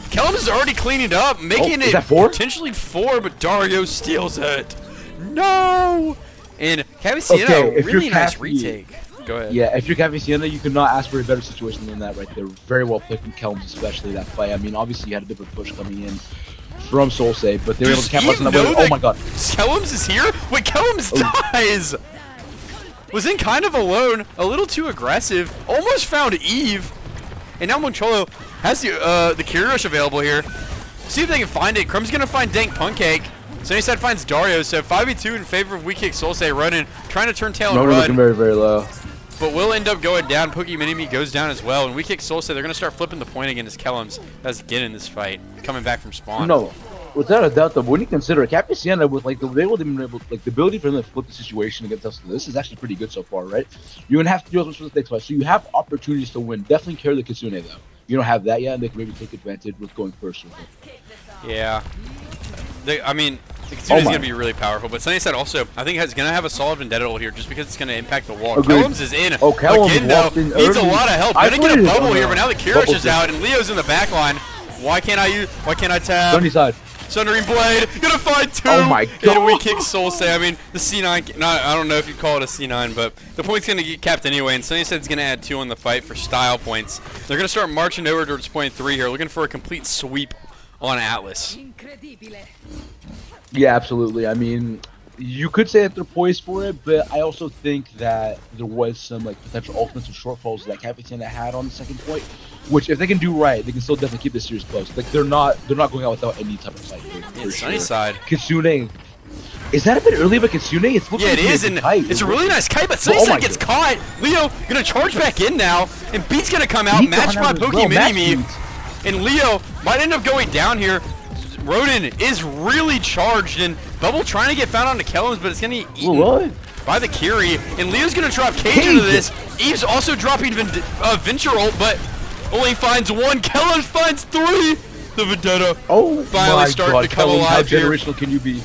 Kellums is already cleaning up, making it potentially 4, but Dario steals it. No! And Kafe Sienna, really nice retake. Go ahead. Yeah, if you're Kafe Sienna, you could not ask for a better situation than that right there. Very well played from Kellums, especially that play. I mean, obviously you had a bit of a push coming in from Soulsay, but they were able to capitalize on that way. Oh my god. Kellums is here? Wait, Kellums dies! Was in kind of alone, a little too aggressive, almost found Eve. And now Moncholo has the Curie Rush available here. See if they can find it. Crumb's gonna find Dank Pancake. Sunnyside finds Dario, so 5v2 in favor of WeKickedSoulsay running, trying to turn tail and run. Looking very low. But will end up going down. Pokemon goes down as well, and WeKickedSoulsay, they're gonna start flipping the point against Kellums as again in this fight, coming back from spawn. No. Without a doubt, though, when you consider Kafe Sienna with like the ability for them to flip the situation against us, this is actually pretty good so far, right? You're gonna have to deal with this next fight, so you have opportunities to win. Definitely carry the Kitsune though. You don't have that yet, and they can maybe take advantage with going first. With it. Yeah. I mean, the Kitsune is going to be really powerful, but Sunnyside also, I think, is going to have a solid Vendetta ult here just because it's going to impact the wall. Agreed. Kellums is in. Oh, Kellums again, though. Needs a early. lot of help. Going to get a bubble here, but now the Kirish is out, and Leo's in the back line. Why can't I tab? Sunnyside. Sundering Blade, gonna find 2. Oh my god. And WeKickedSoulsay. I mean, the C9, I don't know if you call it a C9, but the point's gonna get capped anyway, and Sunnyside's gonna add 2 on the fight for style points. They're gonna start marching over towards point 3 here, looking for a complete sweep on Atlas. Yeah, absolutely. I mean, you could say that they're poised for it, but I also think that there was some like potential ultimates and shortfalls that Kafe Sienna had on the second point, which if they can do right, they can still definitely keep this series close. Like they're not going out without any type of fight. For Sunnyside. Kitsune. Is that a bit early of a Kitsune? It's yeah, it is, and it's a really nice kite, but Sunnyside gets caught. Leo gonna charge back in now, and Beat's gonna come out, matched by Boogie Mini-Me, and Leo might end up going down here. Ronan is really charged, and Bubble trying to get found onto Kellums, but it's going to get eaten by the Kiri. And Leo's going to drop Cage into this. Eve's also dropping Venture ult, but only finds 1. Kellums finds 3. The Vendetta finally starting to come alive here. How generational can you be?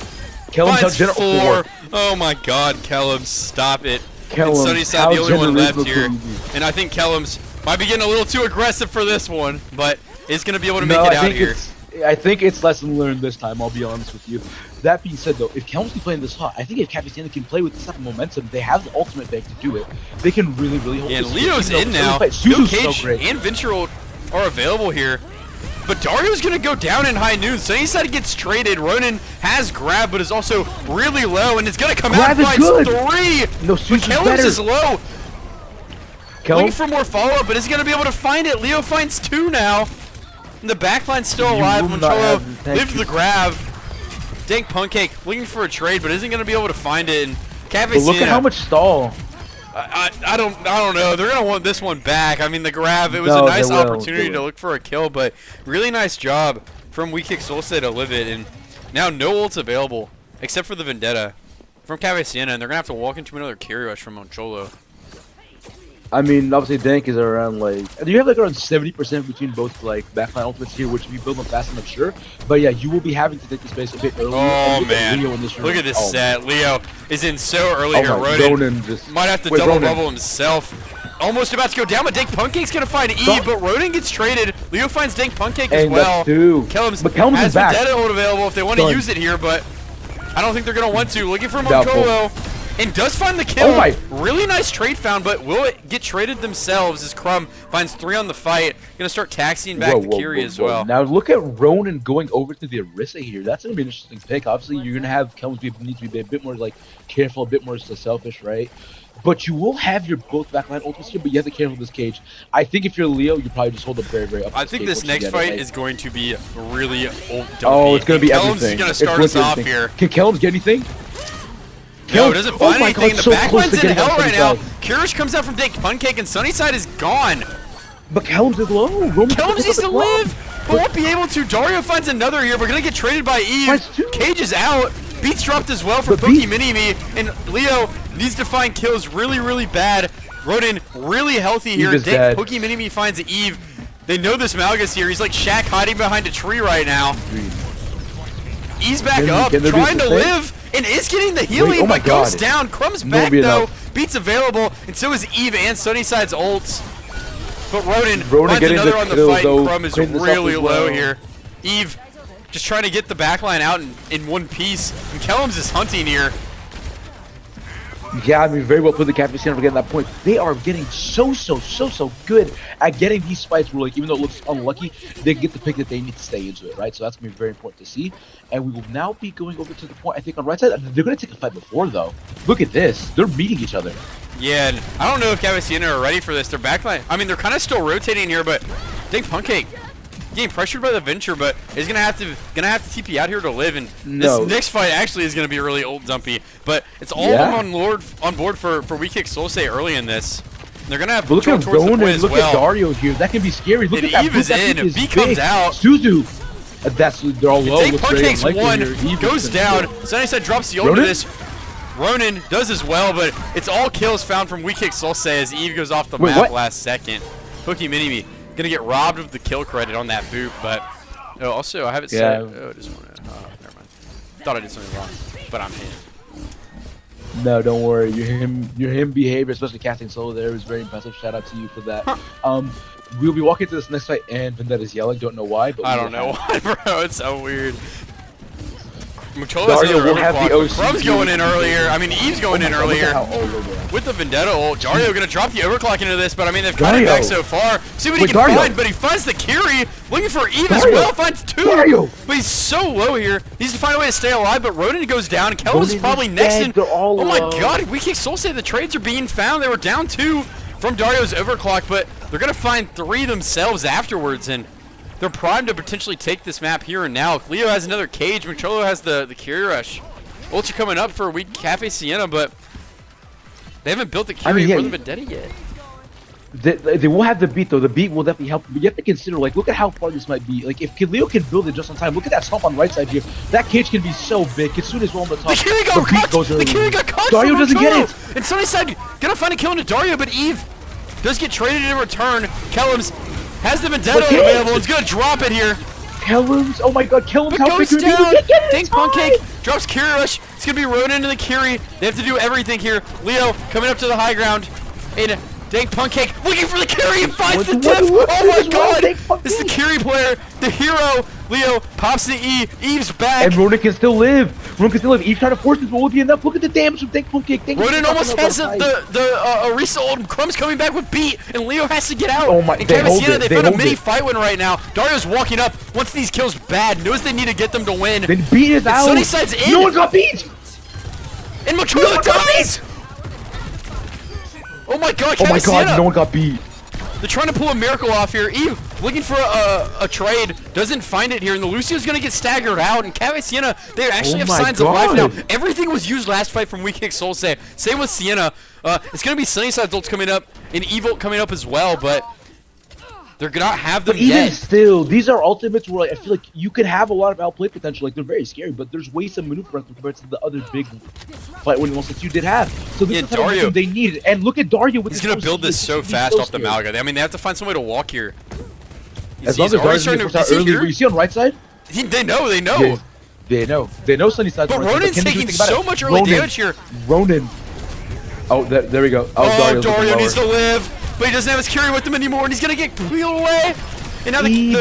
Kellums finds 4. Oh my god, Kellums, stop it. And Sunnyside the only one left here. And I think Kellums might be getting a little too aggressive for this one, but is going to be able to make it out here. I think it's lesson learned this time, I'll be honest with you. That being said, though, if Kellums can play in this hot, I think if Kafe Sienna can play with this type of momentum, they have the ultimate bank to do it. They can really hold and this. Leo's in now. No Cage and Venture ult are available here. But Dario's going to go down in high noon. Sunnyside gets traded. Ronan has grab, but is also really low, and it's going to come out and finds 3. No, but Kellums is low. Looking for more follow-up, but is going to be able to find it. Leo finds 2 now. And the backline's still alive. Moncholo lives the grab. Dank Pancake looking for a trade, but isn't going to be able to find it. And Kafe Sienna, look at how much stall. I don't know. They're going to want this one back. I mean, the grab, it was a nice opportunity to look for a kill, but really nice job from WeKickedSoulsay to live it. And now no ults available except for the Vendetta from Kafe Sienna, and they're going to have to walk into another carry rush from Moncholo. I mean, obviously Dank is around like, you have like around 70% between both like backline ultimates here, which if you build them fast enough, sure. But yeah, you will be having to take the space a bit earlier. Oh man, look at this set. Leo is in so early here. Ronan might have to double bubble himself. Almost about to go down, but Dank Pancake's gonna find Eve, but Ronan gets traded. Leo finds Dank Pancake as well. Kellums has Vendetta ult available if they want to use it here, but I don't think they're gonna want to. Looking for Moncholo. And does find the kill. Really nice trade found, but will it get traded themselves as Crumb finds 3 on the fight. Gonna start taxiing back the Kiri as well. Now look at Ronan going over to the Orisa here. That's gonna be an interesting pick. Obviously, you're gonna have Kellums need to be a bit more like careful, a bit more selfish, right? But you will have your both backline ultimates here, but you have to be careful with this Cage. I think if you're Leo, you probably just hold up very up. I think this next fight is going to be really ult dumpy. Oh, it's gonna be everything. Kellums is gonna start us off here. Can Kellums get anything? No, doesn't find anything. The backline's in hell right now. Kirish comes out from Dank Pancake, and Sunnyside is gone. But Kellums is low. Kellums needs to live, but won't be able to. Dario finds another here. We're going to get traded by Eve. Cage is out. Beats dropped as well for Boogie Mini-Me, and Leo needs to find kills really bad. Ronan really healthy here. Boogie Mini-Me finds Eve. They know this Malgus here. He's like Shaq hiding behind a tree right now. Eve's back up, trying to live. And is getting the healing, but goes down. Crumb's back, though. Beat's available, and so is Eve and Sunnyside's ults. But Ronan finds another on the fight. Crumb is really low here. Eve just trying to get the backline out in one piece. And Kellums is hunting here. Yeah, I mean, very well put the Kafe Sienna for getting that point. They are getting so good at getting these fights where, like, even though it looks unlucky, they get the pick that they need to stay into it, right? So that's going to be very important to see. And we will now be going over to the point, I think, on right side. They're going to take a fight before, though. Look at this. They're meeting each other. Yeah, and I don't know if Kafe Sienna are ready for this. Their backline, I mean, they're kind of still rotating here, but Dank Pancake getting pressured by the Venture, but is gonna have to TP out here to live. And this next fight actually is gonna be really ult dumpy. But it's all of them on board for WeKickedSoulsay early in this. And they're gonna have look at Ronan, as look well. at Dario here. That can be scary. Look and at Eve is in. B comes out. Suzu. They're all low. Dang Looks very Pancake's unlikely one, here. Eve goes is down. good. Sunnyside drops the ult into this. Ronan does as well, but it's all kills found from WeKickedSoulsay as Eve goes off the map what? last second. Pookie Minimi gonna get robbed of the kill credit on that boot, but also I have it set. Oh, I just want to. Never mind. Thought I did something wrong, but I'm him. No, don't worry. Your him behavior, especially casting solo there, was very impressive. Shout out to you for that. We'll be walking to this next fight, and Vendetta's yelling. Don't know why, but I don't know why, bro. It's so weird. Dario will have the OC. Crumb's going in earlier. I mean, Eve's going in earlier. With the Vendetta ult, Dario gonna drop the overclock into this, but I mean, they've cut it back so far. See what he can find, but he finds the Kiri. Looking for Eve as well, finds two. But he's so low here. He needs to find a way to stay alive, but Ronan goes down. Kellen's is probably next in. Oh my god, WeKickedSoulsay, the trades are being found. They were down 2 from Dario's overclock, but they're gonna find 3 themselves afterwards, and they're primed to potentially take this map here and now. Leo has another cage. Macholo has the Kiri Rush. Ultra coming up for a weak Kafe Sienna, but they haven't built the Kiri or the Vendetta yet. They will have the beat though. The beat will definitely help. But you have to consider, like, look at how far this might be. Like, if Leo can build it just on time, look at that stomp on the right side here. That cage can be so big. As soon as we're on the top, the Kiri got cut. The Kiri got cut. Dario doesn't get it. And Sunnyside gonna find a kill into Dario, but Eve does get traded in return. Kellums has the Vendetta available. It's gonna drop it here. Kellums, oh my god, Kellums, how big can he get? Dang Pancake drops Kiri Rush. It's gonna be Ronan into the Kiri. They have to do everything here. Leo coming up to the high ground. And Dang Pancake looking for the Kiri and finds the tip. Oh my god! It's the Kiri player, the hero. Leo pops the E. Eve's back. And Ronan can still live. Ronan can still live. Eve trying to force this, but will it be enough? Look at the damage from Dang Pancake. Ronan almost has the Orisa ult, and Crumb's coming back with beat, and Leo has to get out. Oh my, and Sienna, they found a mini fight win right now. Dario's walking up, wants these kills bad, knows they need to get them to win. Then beat is out. Sunnyside's in. No one got beat. And Machula dies. Oh my god, oh my god, Sienna. no one got beat. They're trying to pull a miracle off here. Eve looking for a trade, doesn't find it here, and the Lucio's gonna get staggered out. And Kafe Sienna, they actually have signs of life now. Everything was used last fight from WeKickedSoulsay. Same with Sienna. It's gonna be Sunnyside's ult coming up, and Eve ult coming up as well, but they're gonna have them even yet. Still, these are ultimates where, like, I feel like you could have a lot of outplay potential. Like, they're very scary, but there's ways to maneuver them compared to the other big fight winning ones that you did have. So this is the type of they needed. And look at Dario with he's gonna build this so fast off the Malga. I mean, they have to find some way to walk here. As long as Dario's starting to early, you see on the right side? They know. Yeah, they know Sunnyside's but Ronan's taking so much early damage here. Ronan. Oh, there we go. Oh, Dario needs to live. But he doesn't have his Kiri with him anymore, and he's gonna get peeled away. And now Eve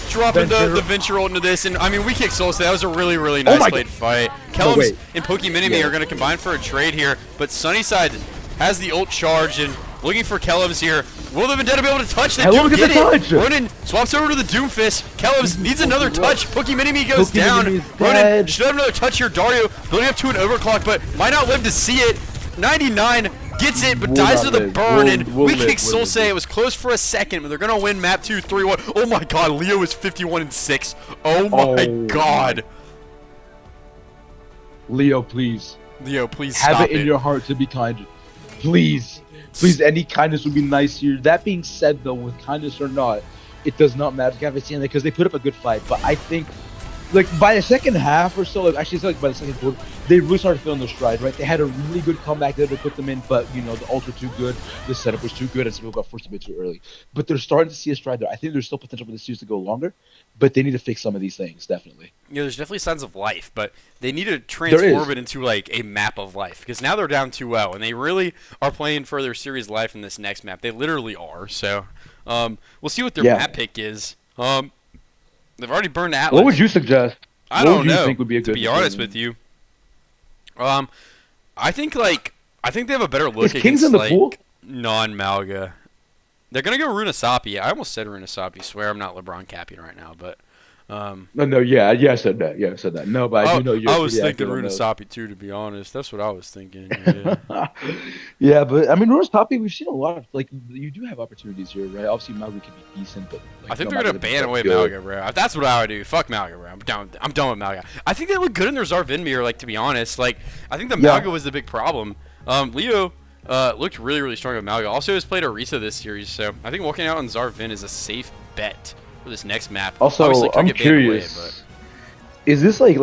dropping the Venture ult into this, and I mean, WeKickedSoulsay, that was a really, really nice played fight. Kellums and Pokey Minimi are gonna combine for a trade here, but Sunnyside has the ult charge and looking for Kellums here. Will the Vendetta be able to touch? They do get it. Ronan swaps over to the Doomfist. Kellums needs another touch. Pokey Minimi goes down. Ronan should have another touch here. Dario building up to an overclock, but might not live to see it. 99. Gets it, but dies to the burn, and WeKickedSoulsay, it was close for a second, but they're going to win map 2, 3-1. Oh my god, Leo is 51-6. Oh my god. Leo, please. Leo, please stop have it in your heart to be kind. Please. Please, any kindness would be nice here. That being said, though, with kindness or not, it does not matter to Kafe Sienna because they put up a good fight, but I think like by the second half or so, like actually it's like by the second quarter, they really started feeling their stride, right? They had a really good comeback there to put them in, but you know, the ults were too good, the setup was too good, and some people got forced a bit too early. But they're starting to see a stride there. I think there's still potential for this series to go longer, but they need to fix some of these things, definitely. Yeah, there's definitely signs of life, but they need to transform it into like a map of life, because now they're down 2-0, and they really are playing for their series life in this next map. They literally are. So we'll see what their map pick is. They've already burned Atlas. What would you suggest? I don't know. Think would be a good to be honest with you, I think they have a better look against like non-Malga. They're gonna go Runasapi. I almost said Runasapi. Swear I'm not LeBron capping right now, but yeah, I said that. Yeah, I said that. No, but I do know you're. I was thinking Runasapi too, to be honest. That's what I was thinking. Yeah, yeah, but I mean Runasapi, we've seen a lot of like you do have opportunities here, right? Obviously Malga can be decent, but like, I think they're gonna ban away Malga, bro. That's what I would do. Fuck Malga, bro. I'm done with Malga. I think they look good in their Zarvinmir, like to be honest. Like I think the Malga was the big problem. Leo looked really, really strong with Malga. Also has played Orisa this series, so I think walking out on Zarvin is a safe bet. for this next map. Also, Obviously, could I'm get banned away, curious. but Is this like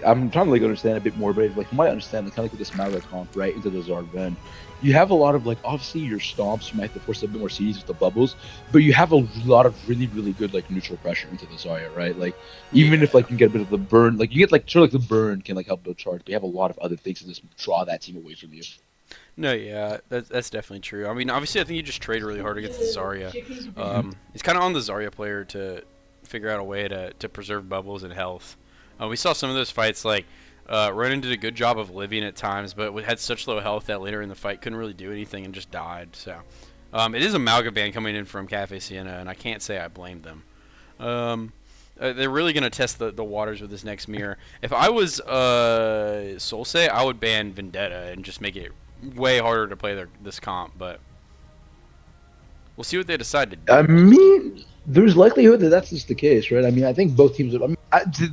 I'm trying to like understand a bit more, but like from what I understand, like kind of like with this Malga comp right into the Zard Ven, you have a lot of like obviously your stomps, you might have to force a bit more CDs with the bubbles, but you have a lot of really good like neutral pressure into the Zarya, right? Like even if like you can get a bit of the burn, like you get like sort of like the burn can like help build charge, but you have a lot of other things to just draw that team away from you. no, yeah, that's definitely true. I mean, obviously, I think you just trade really hard against the Zarya. It's kind of on the Zarya player to figure out a way to preserve bubbles and health. We saw some of those fights, like Ronan did a good job of living at times, but had such low health that later in the fight couldn't really do anything and just died. So it is a Malga ban coming in from Kafe Sienna, and I can't say I blame them. They're really going to test the waters with this next mirror. If I was Soulsay, I would ban Vendetta and just make it way harder to play this comp, but we'll see what they decide to do. I mean, there's likelihood that that's just the case, right? I mean, I think both teams. I mean,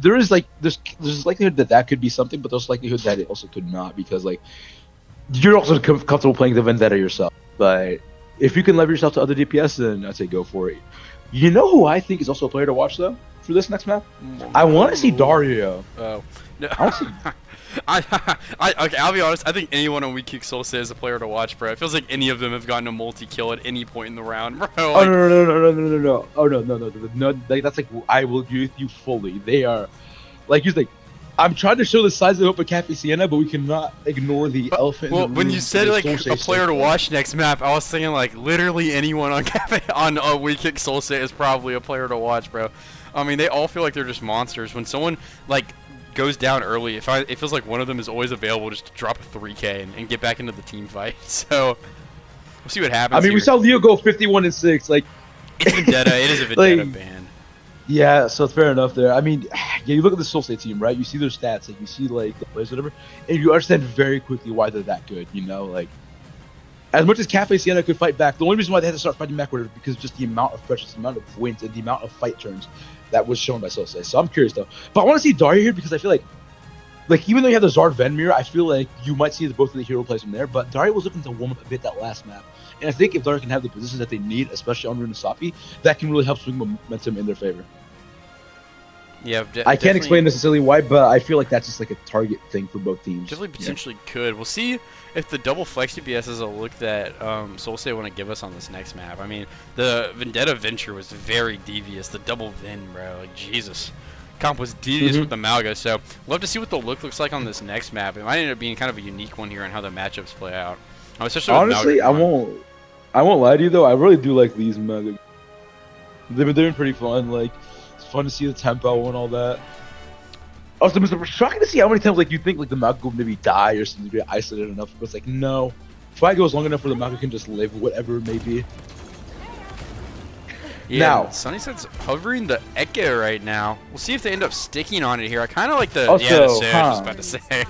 there's likelihood that that could be something, but there's likelihood that it also could not because like you're also comfortable playing the Vendetta yourself. But if you can lever yourself to other DPS, then I'd say go for it. You know who I think is also a player to watch though for this next map? I want to see Dario. Oh, no. I want to see. Okay, I'll be honest. I think anyone on WeKickedSoulsay is a player to watch, bro. It feels like any of them have gotten a multi-kill at any point in the round, bro. Oh Like, no! Oh no! Like, that's like I will agree with you fully. They are, like you think. I'm trying to show the size of the hope of Kafe Sienna, but we cannot ignore the elephant. well, in the when room you said like a Soulsay player to stuff. watch next map, I was thinking like literally anyone on Kafe on WeKickedSoulsay is probably a player to watch, bro. I mean, they all feel like they're just monsters. When someone like goes down early, it feels like one of them is always available just to drop a 3K and get back into the team fight. So we'll see what happens. I mean, we here. saw Leo go 51-6. Like, It's Vendetta. It is a Vendetta like, ban. yeah, so it's fair enough there. I mean, yeah, you look at the Soulsay team, right? You see their stats, like you see like the players, whatever, and you understand very quickly why they're that good. You know, like as much as Kafe Sienna could fight back, the only reason why they had to start fighting back was because just the amount of pressure, the amount of wins, and the amount of fight turns that was shown by Soulsay. So I'm curious though, but I want to see Dario here because I feel like even though you have the Zard Ven mirror, I feel like you might see both of the hero plays from there. But Dario was looking to warm up a bit that last map, and I think if Dario can have the positions that they need, especially on Runasapi, that can really help swing momentum in their favor. Yeah, I can't explain necessarily why, but I feel like that's just like a target thing for both teams. Definitely potentially could. We'll see if the double flex DPS is a look that Soulsay want to give us on this next map. I mean, the Vendetta Venture was very devious. The double Vin, bro, like Jesus. Comp was devious with the Malga, so we'll have to see what the look looks like on this next map. It might end up being kind of a unique one here on how the matchups play out. Especially with Honestly, Malga I won't lie to you though. I really do like these Malga. They've been doing pretty fun. Like it's fun to see the tempo and all that. Also, it's shocking to see how many times like you think like the Malga will maybe die or something to be isolated enough, but it's like no. Fight goes long enough where the Malga can just live, whatever it may be. Yeah, now, Sunnyside's hovering the Echo right now. We'll see if they end up sticking on it here. I kind of like the Also, the Surge, I was about to say.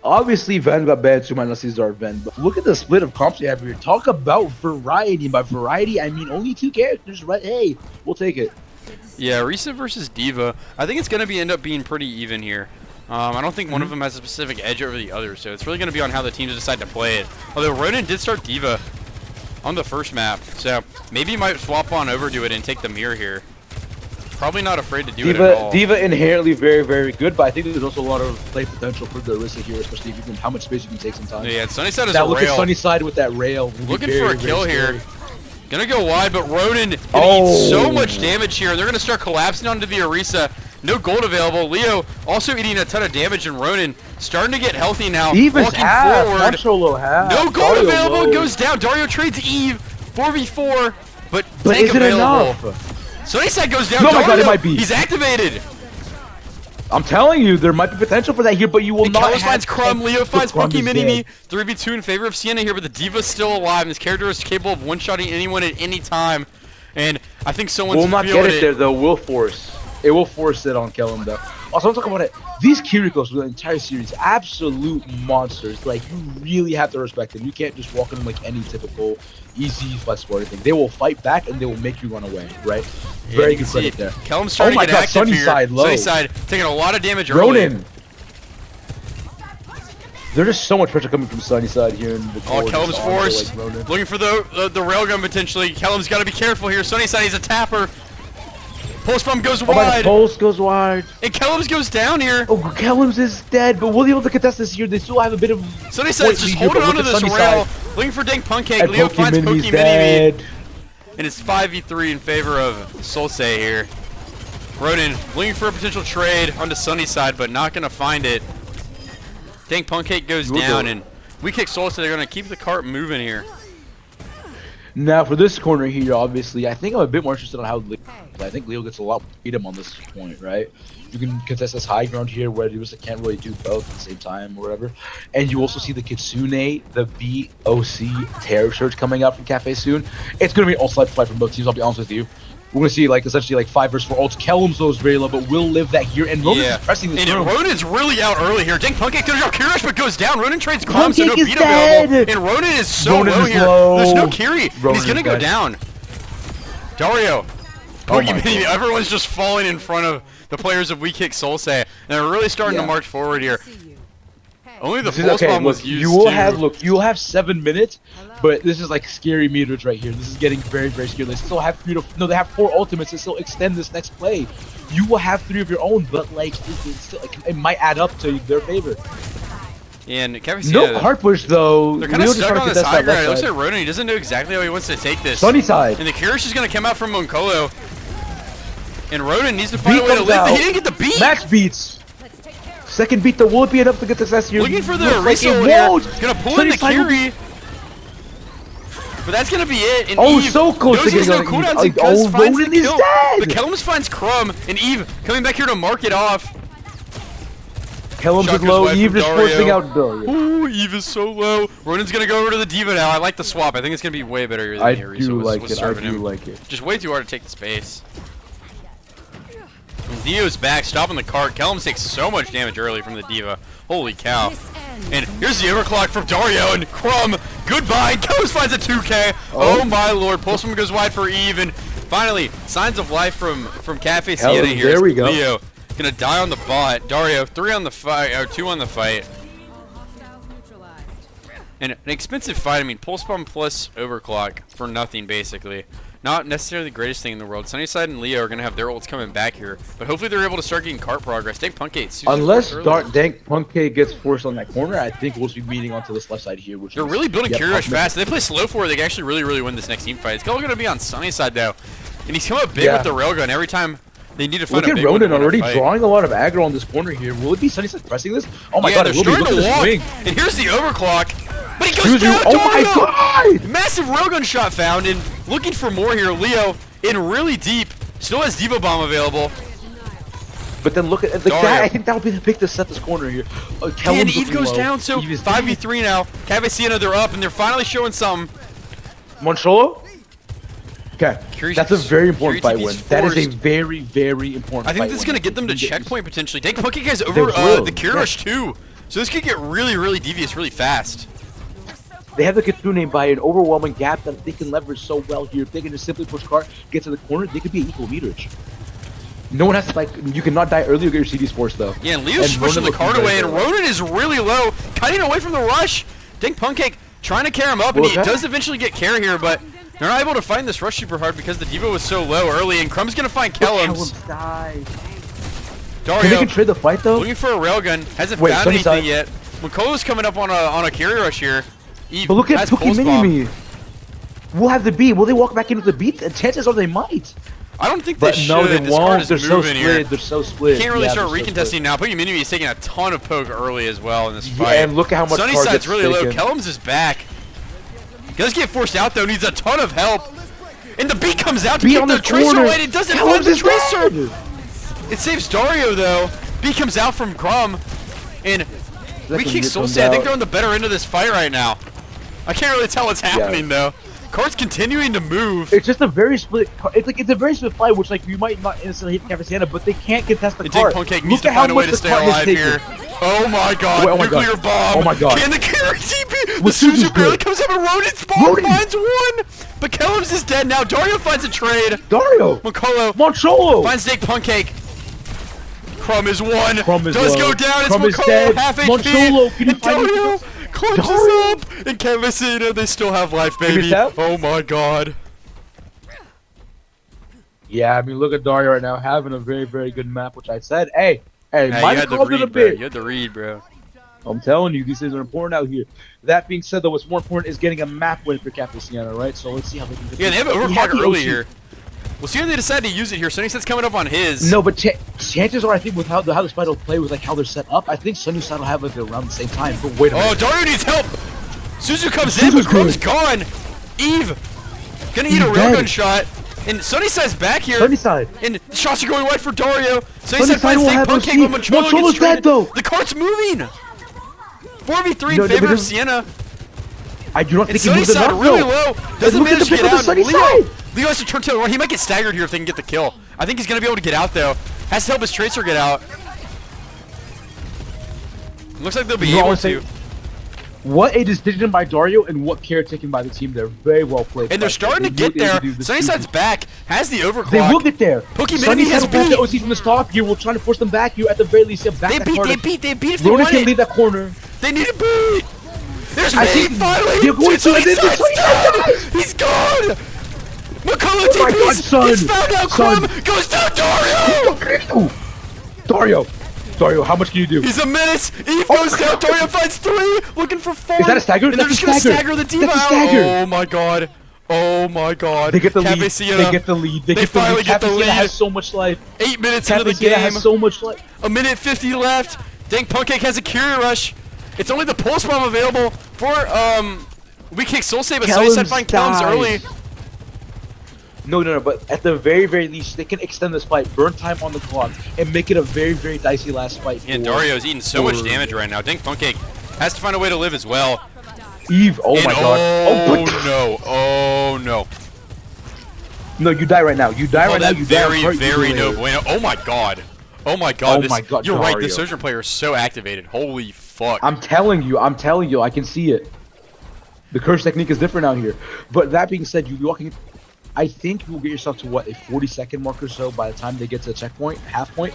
obviously, Ven got banned, so you might not see Zard Ven. But look at the split of comps you have here. Talk about variety. And by variety, I mean only 2 characters, right? Hey, we'll take it. Yeah, Risa versus Diva. I think it's going to end up being pretty even here. I don't think one of them has a specific edge over the other, so it's really going to be on how the teams decide to play it. Although Ronan did start Diva on the first map, so maybe he might swap on over to it and take the mirror here. Probably not afraid to do it at all. Diva inherently very good, but I think there's also a lot of play potential for the Orisa here, especially if you can, how much space you can take sometimes. Yeah, Sunnyside is that a look rail. at Sunnyside with that rail. Looking for a kill here. Gonna go wide, but Ronan gonna eat so much damage here. They're gonna start collapsing onto the Orisa. No gold available. Leo also eating a ton of damage, and Ronan starting to get healthy now. Eve's walking half, forward. Cholo half. No gold Dario available. low. Goes down. Dario trades Eve. 4v4, but But tank is it available. enough? Sunnyside goes down. Oh my Dario, God, it might be. He's activated. I'm telling you, there might be potential for that here, but you will not Kellis have... finds Crumb. Leo finds Crumb Punky is Mini-Me. dead. 3v2 in favor of Sienna here, but the Diva's still alive. And this character is capable of one-shotting anyone at any time. And I think someone's We'll not feeling get it there, though. We'll force. It will force it on Kellum, though. Also, let's talk about it. These Kirikos for the entire series, absolute monsters. Like, you really have to respect them. You can't just walk in like any typical easy flexible or anything. They will fight back and they will make you run away, right? Yeah, Very you can good see credit it. there. Kellum's starting to get active Sunnyside here. low. Sunnyside taking a lot of damage early. Ronan. There's just so much pressure coming from Sunnyside here in the Oh, corners Kellum's onto, forced. like, Ronan. Looking for the railgun potentially. Kellum's got to be careful here. Sunnyside, he's a tapper. Pulse bomb goes Oh my wide. God, Pulse goes wide. And Kellum's goes down here. Oh, Kellum's is dead, but will they be able to contest this here? They still have a bit of. Sunnyside's just lead here, holding but onto look at this Sunnyside. rail. Looking for Dank Pancake. And Leo finds Pokemini's Pokemini. dead. And it's 5v3 in favor of Soulsay here. Ronan looking for a potential trade onto Sunnyside, but not going to find it. Dank Pancake goes down, and WeKickedSoulsay, they're going to keep the cart moving here. Now for this corner here, obviously, I think I'm a bit more interested on how Leo. I think Leo gets a lot more freedom on this point, right? You can contest this high ground here where Leo can't really do both at the same time or whatever. And you also see the Kitsune, the BOC Terror Surge coming out from Kafe soon. It's going to be an all-slide fight from both teams, I'll be honest with you. We're going to see, like, essentially, like, 5 versus 4 ults. Kellum's low is very low, but will live that here. And Ronan's just pressing this room. And Ronan's really out early here. Dank Pancake goes out Kirish, but goes down. Ronan trades Crumbs, so no Pancake beat is dead. available. And Ronan is so Ronan low is here. low. There's no Kiri. And Ronan he's going to is go dead. down. Dario. Oh my Pokemini, God. everyone's just falling in front of the players of WeKickedSoulsay. And they're really starting to march forward here. See you. Hey. Only the This is pulse okay. bomb was Look, used you will too. have you will have 7 minutes, but this is like scary meters right here. This is getting very, very scary. They still have they have 4 ultimates to still extend this next play. You will have 3 of your own, but like it might add up to their favor. And Kafe, No cart push though. they're kind of Leo just stuck trying to on this contest high that ground. It left looks side. like Ronan, he doesn't know exactly how he wants to take this. Sunnyside. And the Kirish is going to come out from Moncolo. And Ronan needs to find Beat a way to comes live. out. He didn't get the beat. Max beats. Second beat though, will it be enough to get success here? Looking for the Looks like resole it here. won't. Gonna pull in the Sunnyside will- Kiri. But that's gonna be it. And Oh, Eve so close to knows there's getting no on Eve. cooldowns and Oh, finds the Ronan is kill. dead. But Kellums finds Crumb, and Eve coming back here to mark it off. Kellum's Shot is goes low. wide Eve from just Dario. forcing out Dario. Ooh, Eve is so low. Ronan's gonna go over to the Diva now. I like the swap. I think it's gonna be way better here than I here. do like was it. I serving do him. like it. Just way too hard to take the space. And Dio's back, stopping the cart. Kellums takes so much damage early from the Diva. Holy cow. This ends. And here's the overclock from Dario and Crumb. Goodbye. Kellums finds a 2K. Oh my lord. Pulsum goes wide for Eve. And finally, signs of life from Kafe Sienna here. There we go. Leo gonna die on the bot. Dario, 3 on the fight, or 2 on the fight. Hostiles neutralized. And an expensive fight. I mean, Pulse Bomb plus Overclock for nothing, basically. Not necessarily the greatest thing in the world. Sunnyside and Leo are going to have their ults coming back here. But hopefully they're able to start getting cart progress. Dank Pancake. Unless Dank Pancake gets forced on that corner, I think we'll be meeting onto this left side here. Which They're is, really building yep, Kirish fast. If they play slow forward, they can actually really win this next team fight. It's all going to be on Sunnyside, though. And he's coming up big with the railgun every time they need to find Look a at big one to Ronan win a already fight. drawing a lot of aggro on this corner here. Will it be Sunnyside pressing this? Oh my Yeah, god, they're it will be. starting Look to at walk. this swing. And here's the Overclock. But he goes Excuse you. down. Oh my Dario! god! Massive railgun shot found, and looking for more here. Leo in really deep. Still has Diva Bomb available. But then look at like that. I think that'll be the pick to set this corner here. And Kellum's Eve looking goes low. down, so Eve is 5v3 now. Kafe Sienna, they're up, and they're finally showing something. Moncholo? Okay, Kiri's- that's a very important Kiri's fight win. That is a forced. very, very important I think fight this is win. going to get them to You can checkpoint potentially. Dank Pancake has They over will, the Kirish too. So this could get really devious really fast. They have the Kitsune by an overwhelming gap that they can leverage so well here. If they can just simply push cart, get to the corner, they could be equal meters. No one has to, like, you cannot die early or get your CDs forced though. Yeah, and Leo's And pushing Ronan the cart looking away, very and good. Ronan is really low, cutting away from the rush. Dank Pancake trying to carry him up, and Well, he that- does eventually get carry here, but they're not able to find this rush super hard because the Diva was so low early, and Crumb's going to find Kellums. died. Can they Dario can trade the fight though? looking for a railgun, hasn't Wait, found Sunnyside. anything yet. Makolo's coming up on a carry rush here. Eve But look at has Pulse Bomb. Pokemini. We'll have the beat. Will they walk back in with the beat? The chances are they might. I don't think But they no, should. they This card won't. is They're so moving here. split. They're so split. Can't really Yeah, start they're so recontesting split. now. Pokemini is taking a ton of poke early as well in this Yeah, fight. and look at how much card Sunnyside's gets really low. taken. Kellums is back. He does get forced out though. Needs a ton of help. And the beat comes out to Beat keep on the the tracer corner. away. It doesn't Kellums find the is tracer. dead. It saves Dario though. Beat comes out from Crumb. And WeKickedSoulsay, I think they're on the better end of this fight right now. I can't really tell what's happening though. Cart's continuing to move. It's just a very split. It's a very split fight, which like you might not instantly hit Kafe Sienna, but they can't contest the And cart. Dank Pancake Look needs to at how find a way much to the stay cart has alive taken. here. Oh my god, Wait, oh my nuclear god. bomb. Oh my god. Can the carry TP? The Well, Suzu's Suzu barely good. comes up and Ronan's bomb Ronan. finds one. But Kellums is dead now. Dario finds a trade. Dario, Makolo Moncholo. finds Dank Pancake. Crumb is one. Crumb is Does low. go down. Crumb is It's dead. McCullough. Half HP. Moncholo, can you And find Dario me? clutches Dario. up. And Kafe, they still have life, Give me baby. that. Oh my god. Yeah, I mean, look at Dario right now having a very, very good map, which I said, hey, Yeah, might you have had to called it a read, bro. bit. You had to read, bro. I'm telling you, these things are important out here. That being said, though, what's more important is getting a map win for Kafe Sienna, right? So let's see how they can get Yeah, they have this. an We have overclock the early OC. here. We'll see how they decide to use it here. Sunny Set's coming up on his. No, but chances are, I think with how the Spider will play with like how they're set up, I think Sunny Side will have like around the same time. But wait a minute. Oh, Dario needs help. Suzu comes in, but Suzu's Crumb's good. gone. Eve gonna eat a dead. railgun shot. And Sunnyside's back here. Sunny Side. And the shots are going wide for Dario. Sunny Sunnyside Side finds will Dink have Pancake, OC. but Moncholo Moncholo's gets traded. dead, though. The cart's moving. 4v3 No, in favor but of this- Sienna. I do not And think he moved Sunnyside enough, really though. low. Doesn't look at manage the to get pick on out. the And Sunny Leo Side. has to turn tail. He might get staggered here if they can get the kill. I think he's going to be able to get out, though. Has to help his Tracer get out. Looks like they'll be You know able what I'm to. saying? What a decision by Dario and what care taken by the team there. Very well played. And they're starting to get there. Sunnyside's back. Has the overclock. They will get there. Pokey Sunny Minimi has Side will beat. the OC from the stop. You will try to force them back. You at the very least have back They that beat. corner. They beat if they Ronan want can it. leave that corner. They need a beat. There's I me think finally. they're going to Sunnyside the dead. He's gone. McCullough Oh my God, TPs. son. He's found out. Son. Crumb goes down. Dario. Dario, how much can you do? He's a menace. Eve goes down. Dario finds 3. Looking for 4. Is that a stagger? And they're That's just a gonna stagger. stagger the Diva That's a out. stagger. Oh my god. Oh my god. They get the Kafe lead. Sienna. They get the lead. They They get the finally lead. get the Kafe Sienna lead. has so much life. 8 minutes into the Kafe Sienna game. has so much life. A minute 50 left. Dank Pancake has a Curie Rush. It's only the Pulse Bomb available for WeKickedSoulsay, but Sunnyside find Kellums early. No, but at the very, very least, they can extend this fight, burn time on the clock, and make it a very, very dicey last fight. And for Dario's eating so much for damage right now. Dank Pancake has to find a way to live as well. Eve. Oh And my god. Oh no. No, you die right now. You die Oh, right now. that You die. very, very no. no bueno. Oh my god. Oh my god. Oh my God, You're right. Dario. The Sojourn player is so activated. Holy fuck. I'm telling you. I can see it. The curse technique is different out here. But that being said, you'll be walking. I think you'll get yourself to what, a 40-second mark or so by the time they get to the checkpoint, half point.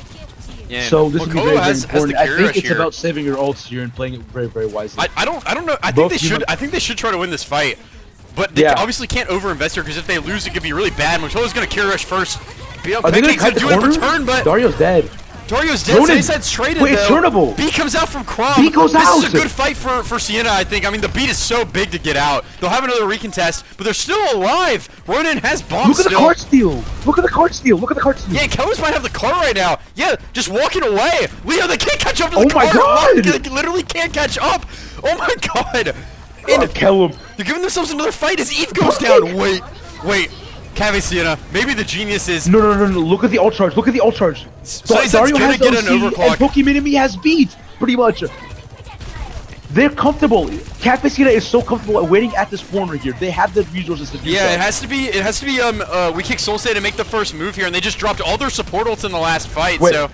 Yeah, So this will be Makolo very, very has important. the I Curie think Rush it's here. about saving your ults here and playing it very, very wisely. I don't know. I think Both they teams should. are- I think they should try to win this fight. But they Yeah. obviously can't overinvest here because if they lose, it could be really bad. Makolo's gonna Curie Rush first. Are they gonna Pancake's cut the do it in corner? return, but Dario's dead. Dario's dead. Ronan. Sunnyside's traded Wait, it's though. turnable. B comes out from Crumb. B goes this out. is a good fight for Sienna, I think. I mean, the beat is so big to get out. They'll have another recontest, but they're still alive. Ronan has bombs Look at the still. card steal. Look at the card steal. Look at the card steal. Yeah, Kellums might have the car right now. Yeah, just walking away. Leo, they can't catch up to the Oh car. my God. They literally can't catch up. Oh my god. And Kill him. they're giving themselves another fight as Eve goes down. Wait. Kafe Sienna. Maybe the genius is. No. Look at the ult charge. Look at the ult charge. Sunnyside's Dario gonna has get OC an overclock. and Pokemon Enemy has beat. Pretty much. They're comfortable. Kafe Sienna is so comfortable at waiting at this corner here. They have the resources to do Yeah, so. it has to be. WeKickedSoulsay to make the first move here, and they just dropped all their support ults in the last fight. Wait. So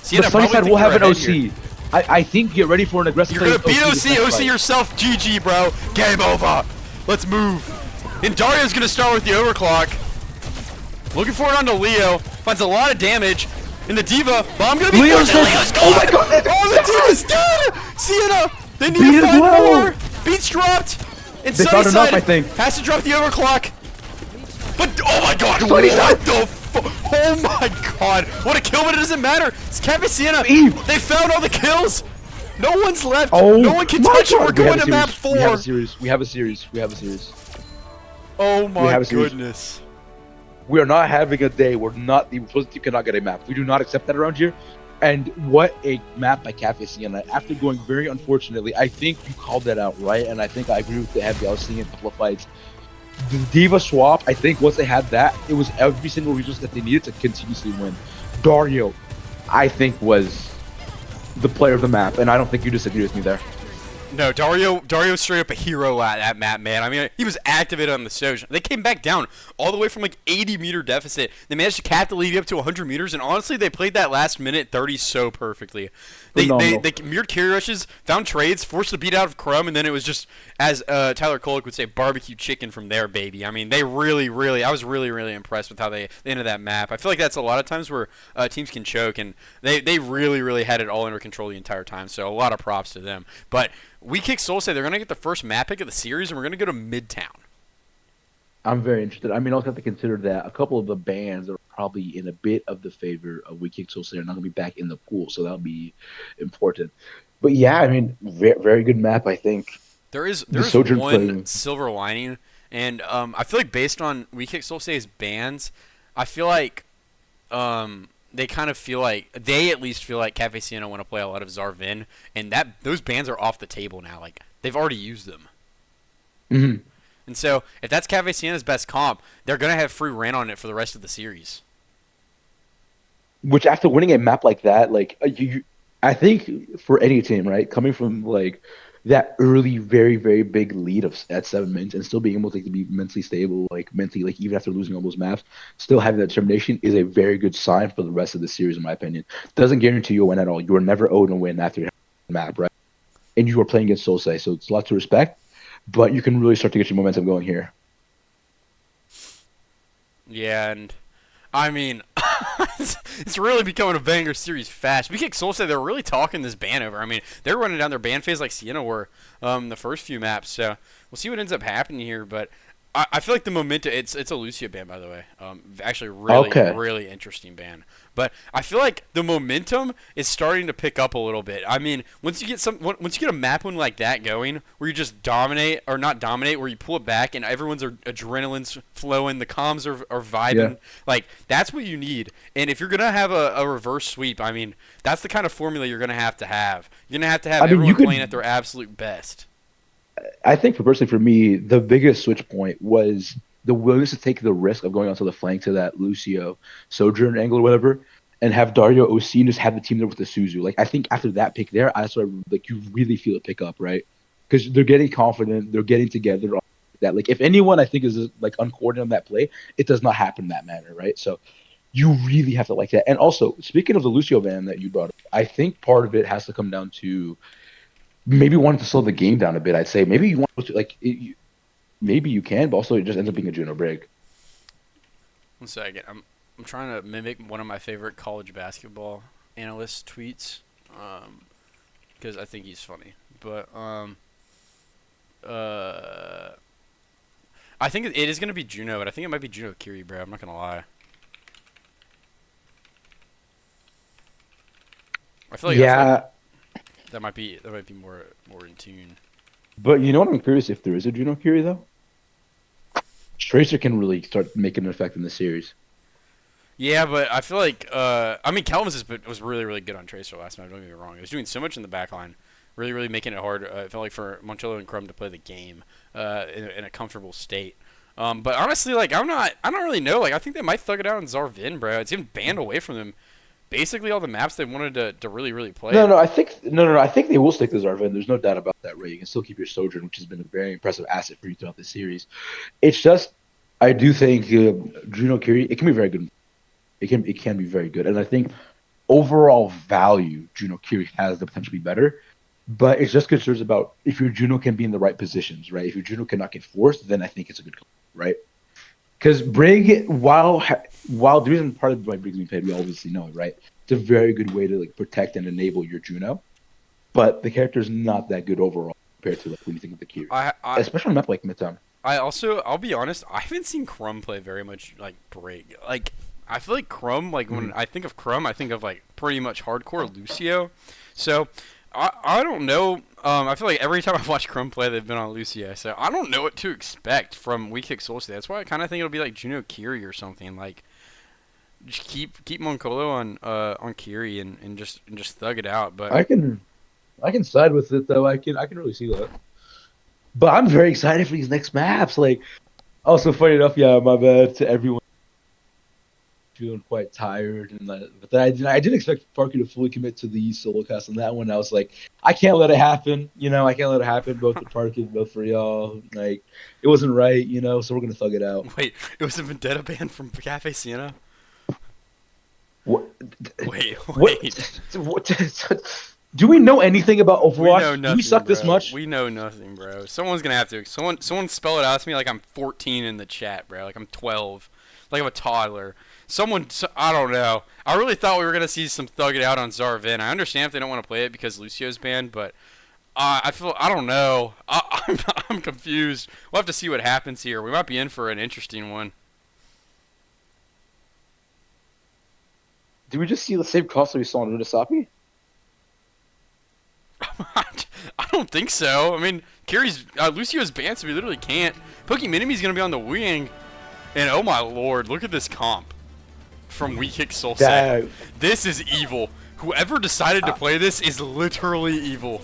Sienna But probably Sunnyside think will have they're an ahead here. OC. I think get ready for an aggressive You're gonna play beat with this next OC fight. yourself. GG, bro. Game over. Let's move. And Dario's gonna start with the overclock. Looking for it onto Leo. Finds a lot of damage. And the Diva bomb gonna be Leo's forced, and dead. Leo's Oh gone. my God. Oh, the Diva's dead. Sienna. They need Beat to as find well. more. Beats dropped. And They found Sunnyside enough, I think. has to drop the overclock. But oh my god, Sunnyside. what the oh my god. What a kill, but it doesn't matter. It's Kafe Sienna. Eve. They found all the kills. No one's left. Oh, No one can my touch it. We're God. We have going a to map series. 4. We have a series. We have a series. We have a series. Oh We my have a series. goodness. We are not having a day. We're not. The team cannot get a map. We do not accept that around here. And what a map by Kafe Sienna. After going very unfortunately, I think you called that out, right? And I think I agree with the heavy. I was seeing a couple of fights. The Diva swap, I think once they had that, it was every single resource that they needed to continuously win. Dario, I think, was the player of the map, and I don't think you disagree with me there. No, Dario straight up a hero at that map, man. I mean, he was activated on the Sojourn. They came back down all the way from like 80-meter deficit. They managed to cap the lead up to 100 meters, and honestly, they played that last minute 30 so perfectly. Phenomenal. They mirrored carry rushes, found trades, forced a beat out of Crumb, and then it was just, as Tyler Kolek would say, barbecue chicken from there, baby. I mean, I was really impressed with how they ended that map. I feel like that's a lot of times where teams can choke, and they really had it all under control the entire time. So a lot of props to them. But WeKickedSoulsay, they're gonna get the first map pick of the series, and we're gonna go to Midtown. I'm very interested. I mean, I also have to consider that a couple of the bands that are probably in a bit of the favor of WeKickedSoulsay are not going to be back in the pool, so that'll be important. But yeah, I mean, very good map, I think. There's Sojourn one playing. silver lining, and I feel like based on WeKickedSoulsay's bans, I feel like they kind of feel like they at least feel like Kafe Sienna want to play a lot of Zarvin, and that those bans are off the table now. Like they've already used them. Mm-hmm. And so, if that's Kafe Sienna's best comp, they're going to have free reign on it for the rest of the series. Which after winning a map like that, like I think for any team, right, coming from like that early, very big lead at 7 minutes and still being able to be mentally stable, like mentally, like even after losing all those maps, still having that determination is a very good sign for the rest of the series, in my opinion. Doesn't guarantee you a win at all. You are never owed a win after you have a map, right? And you are playing against Soulsay, so it's a lot to respect. But you can really start to get your momentum going here. Yeah, and I mean, it's really becoming a banger series fast. WeKickedSoulsay, they're really talking this ban over. I mean, they're running down their ban phase like Sienna were the first few maps. So we'll see what ends up happening here. But I feel like the momentum. It's a Lucio ban, by the way. Actually, really interesting ban. But I feel like the momentum is starting to pick up a little bit. I mean, once you get a map win like that going, where you just dominate or not dominate, where you pull it back and everyone's adrenaline's flowing, the comms are vibing. Yeah. Like that's what you need. And if you're gonna have a reverse sweep, I mean, that's the kind of formula you're gonna have to have. You're gonna have to have everyone playing at their absolute best. I think, personally, for me, the biggest switch point was the willingness to take the risk of going onto the flank to that Lucio Sojourn angle or whatever, and have Dario OC and just have the team there with the Suzu. Like, I think after that pick there, I sort of, like, you really feel it pick up, right? Because they're getting confident, they're getting together. That, like, if anyone I think is like uncoordinated on that play, it does not happen in that manner, right? So you really have to like that. And also, speaking of the Lucio ban that you brought up, I think part of it has to come down to maybe wanting to slow the game down a bit. I'd say maybe you want to like maybe you can, but also it just ends up being a Juno break. 1 second. I'm trying to mimic one of my favorite college basketball analyst tweets, because I think he's funny. But I think it is gonna be Juno, but I think it might be Juno Kiri, bro. I'm not gonna lie. I feel like that might be more in tune. But you know what? I'm curious if there is a Juno Curie though. Tracer can really start making an effect in the series. Yeah, but I feel like I mean Calvin's was really good on Tracer last night. Don't get me wrong; he was doing so much in the backline, really making it hard. It felt like for Moncello and Crumb to play the game in a comfortable state. But honestly, like I don't really know. Like I think they might thug it out in Zarvin, bro. It's even banned away from them. Basically, all the maps they wanted to really play. No. I think they will stick to Zarvin. There's no doubt about that, Ray. You can still keep your Sojourn, which has been a very impressive asset for you throughout the series. It's just, I do think Juno Curie, it can be very good. It can be very good, and I think overall value, Juno Curie has the potential to be better. But it's just concerns about if your Juno can be in the right positions, right? If your Juno cannot get forced, then I think it's a good call, right? Because Brig, while the reason part of why Brig's being played, we obviously know it, right? It's a very good way to like protect and enable your Juno, but the character is not that good overall compared to like when you think of the Curie, especially on a map like Midtown. I'll be honest, I haven't seen Crumb play very much like Brig. Like I feel like Crumb, like when I think of Crumb, I think of like pretty much hardcore Lucio. So I don't know. I feel like every time I've watched Crumb play, they've been on Lucio. So I don't know what to expect from WeKickedSoulsay. That's why I kind of think it'll be like Juno Kiri or something. Like just keep Moncolo on Kiri and just thug it out. But I can side with it though. I can really see that. But I'm very excited for these next maps. Like, also funny enough, yeah, my bad to everyone. feeling quite tired, and but then I didn't expect Parker to fully commit to the solo cast on that one. I was like, I can't let it happen. I can't let it happen. Both for Parker, both for y'all. Like, it wasn't right. So we're gonna thug it out. Wait, it was a vendetta ban from Kafe Sienna? What? Wait. What? Do we know anything about Overwatch? We know nothing, Do we suck bro. this much? We know nothing, bro. Someone's gonna have to. Someone spell it out to me like I'm 14 in the chat, bro. Like I'm 12. Like I'm a toddler. I don't know. I really thought we were gonna see some thug it out on Zarvin. I understand if they don't want to play it because Lucio's banned, but I don't know. I'm confused. We'll have to see what happens here. We might be in for an interesting one. Did we just see the same cost that we saw in Rudasapi? I don't think so. I mean, Lucio's banned, so we literally can't. Pokeminimi's gonna be on the wing, and oh my lord, look at this comp from WeKickedSoulsay. This is evil. Whoever decided to play this is literally evil.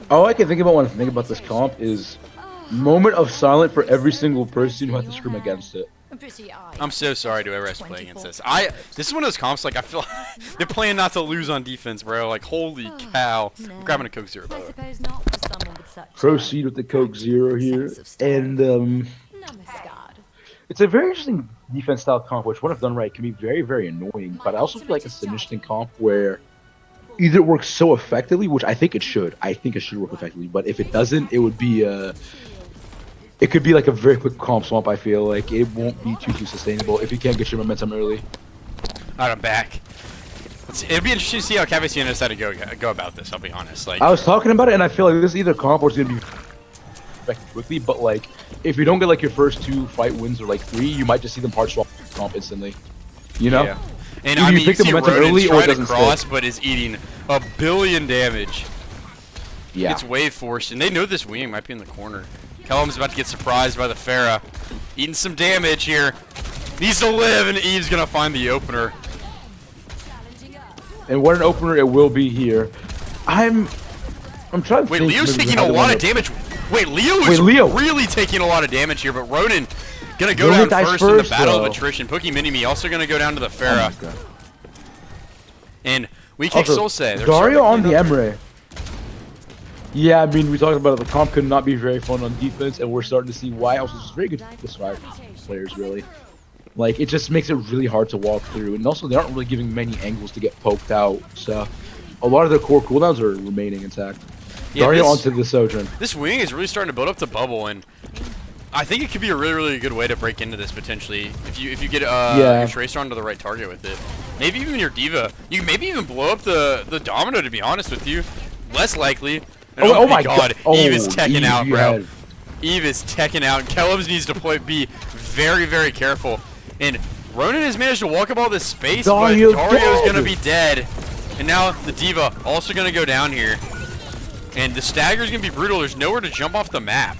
All I can think about when I think about this comp is moment of silence for every single person who has to scream against it. I'm so sorry to whoever has to play against this. This is one of those comps, like, I feel they're playing not to lose on defense, bro. Like, holy cow. I'm grabbing a Coke Zero, by the way. Proceed with the Coke Zero here. And, it's a very interesting defense style comp, which when if done right can be very, very annoying. But I also feel like it's an interesting comp where either it works so effectively, which I think it should. I think it should work effectively. But if it doesn't, it would be it could be like a very quick comp swamp. I feel like it won't be too sustainable if you can't get your momentum early. Alright, I'm back. It'd be interesting to see how Kafe Sienna decided to go about this, I'll be honest. Like, I was talking about it, and I feel like this is either comp or it's going to be affected quickly, but like, if you don't get like your first 2 fight wins or like 3, you might just see them hard swap comp instantly. Yeah. And either I mean, you pick the momentum early or it doesn't cross, stick. but is eating a billion damage. Yeah. It's wave forced, and they know this wing might be in the corner. Kellum's about to get surprised by the Pharah. Eating some damage here. Needs to live, and Eve's gonna find the opener. And what an opener it will be here. I'm trying to Wait, think Leo's maybe taking how a they lot wanna- of damage. Wait, Leo really taking a lot of damage here, but Ronan gonna go Ronan down dies first in the first, battle though. of attrition. Pokeminimi also gonna go down to the Oh Pharah. my God. And WeKickedSoulsay. They're Dario on starting the to clean up Emre. Yeah, I mean, we talked about it. The comp could not be very fun on defense, and we're starting to see why. Also, it's very good for Strive players, really. Like, it just makes it really hard to walk through. And also, they aren't really giving many angles to get poked out. So, a lot of their core cooldowns are remaining intact. Yeah, Dario onto the Sojourn. This wing is really starting to build up to bubble, and I think it could be a really, really good way to break into this potentially. If you get your Tracer onto the right target with it, maybe even your Diva. You can maybe even blow up the Domino. To be honest with you, less likely. And Oh my God! Eve is teching Eve, out, you bro. had- Eve is teching out, and Kellums needs to be very, very careful. And Ronan has managed to walk up all this space, Dario's but Dario's dead. gonna be dead. And now the Diva also gonna go down here. And the stagger's gonna be brutal. There's nowhere to jump off the map.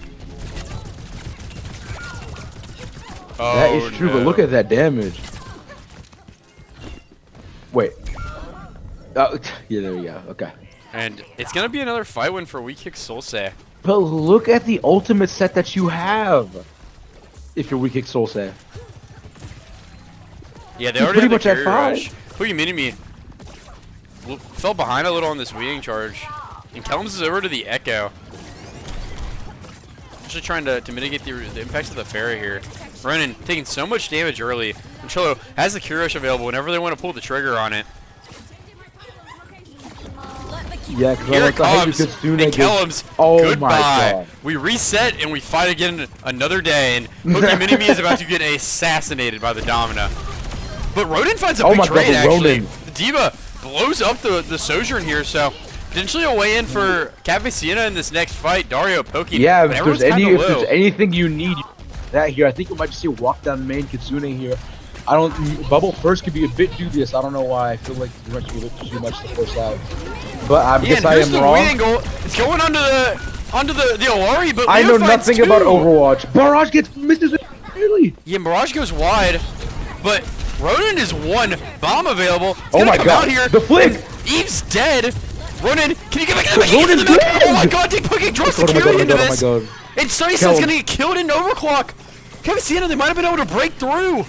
Oh, That is true, no. but look at that damage. Wait. Yeah, there we go. Okay. And it's gonna be another fight win for WeKickedSoulsay. But look at the ultimate set that you have. If you're WeKickedSoulsay. Yeah, they He's already pretty have the much at carry 5. rush. Pokeminimi fell behind a little on this weeding charge. And Kellums is over to the Echo. Actually trying to mitigate the impacts of the Pharah here. Ronan taking so much damage early. And Cholo has the Cure Rush available whenever they want to pull the trigger on it. Yeah, because Here it comes, and Kellums, Oh goodbye. my God. We reset and we fight again another day, and Pokeminimi is about to get assassinated by the Domina. But Ronan finds a Oh big my God, trade, actually. Ronan. The Diva blows up the Sojourn here, so potentially a way in for Kafe Sienna in this next fight. Dario poking, Yeah, but if everyone's there's kinda low. anything you need, that here. I think we might just see a walk down main Kitsune here. Bubble first could be a bit dubious. I don't know why. I feel like we might be a little too much to force out. But I guess and I here's am the wrong. wing goal. It's going onto the Alari, but I Leo know finds nothing two. about Overwatch. Barrage misses it really. Yeah, Mirage goes wide, but Ronan is one bomb available. He's Oh gonna my come God, out here. the flick! and Eve's dead. Ronan, can you get back? Ronan's dead! Oh my God, Dick Poking draws the Oh my carry God, into oh my this. God. And Sunny Kill Sun's him. gonna get killed in overclock. Kafe Sienna, they might have been able to break through.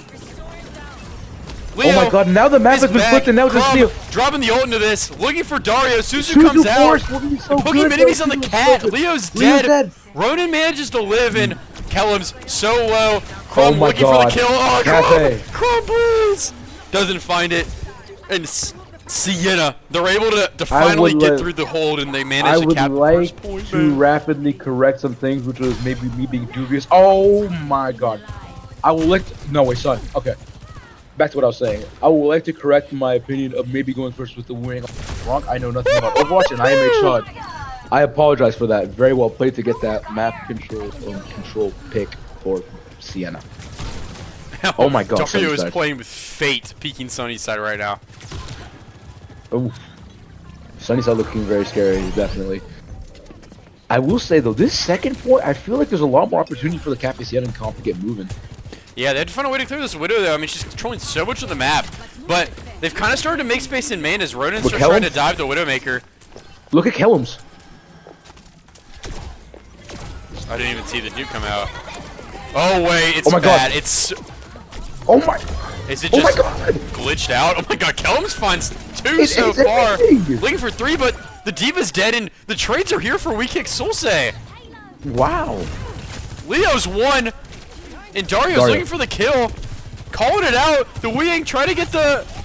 Leo Oh my god, now the map is has been back. flipped and now it's just Crumb Leo. dropping the ult into this, looking for Dario. Suzu Suzu comes out. force looking so Pokey good, Minime's though. on the Suzu's cat. so good. Leo's Leo's dead. dead. Ronan manages to live in. Kellum's so low. Crumb my looking for the God. kill. Oh, Kafe. Crumb, please. Doesn't find it. And Sienna, they're able to finally get through the hold, and they manage to cap the first point. To rapidly correct some things, which was maybe me being dubious. Oh my god. I will like to, no wait, son. Okay. Back to what I was saying. I would like to correct my opinion of maybe going first with the wing. Wrong. I know nothing about Overwatch, and I am a chud. I apologize for that. Very well played to get that map control pick for Sienna. Oh my god. Dario is playing with fate, peeking Sunnyside right now. Oh, Sunnyside looking very scary, definitely. I will say though, this second point, I feel like there's a lot more opportunity for the Kafe Sienna comp to get moving. Yeah, they had to find a way to clear this Widow though. I mean, she's controlling so much of the map, but they've kind of started to make space in main as Ronan starts trying to dive the Widowmaker. Look at Kellum's. I didn't even see the nuke come out. Oh wait, it's Oh my bad. God. It's. Oh my. Is it Oh my just god. glitched out? Oh my god, Kellum's finds 2 It's so far. amazing. Looking for 3, but the Diva's dead and the trades are here for WeKickedSoulsay. Wow. Leo's 1, and Dario's looking for the kill. Calling it out. The Weang trying to get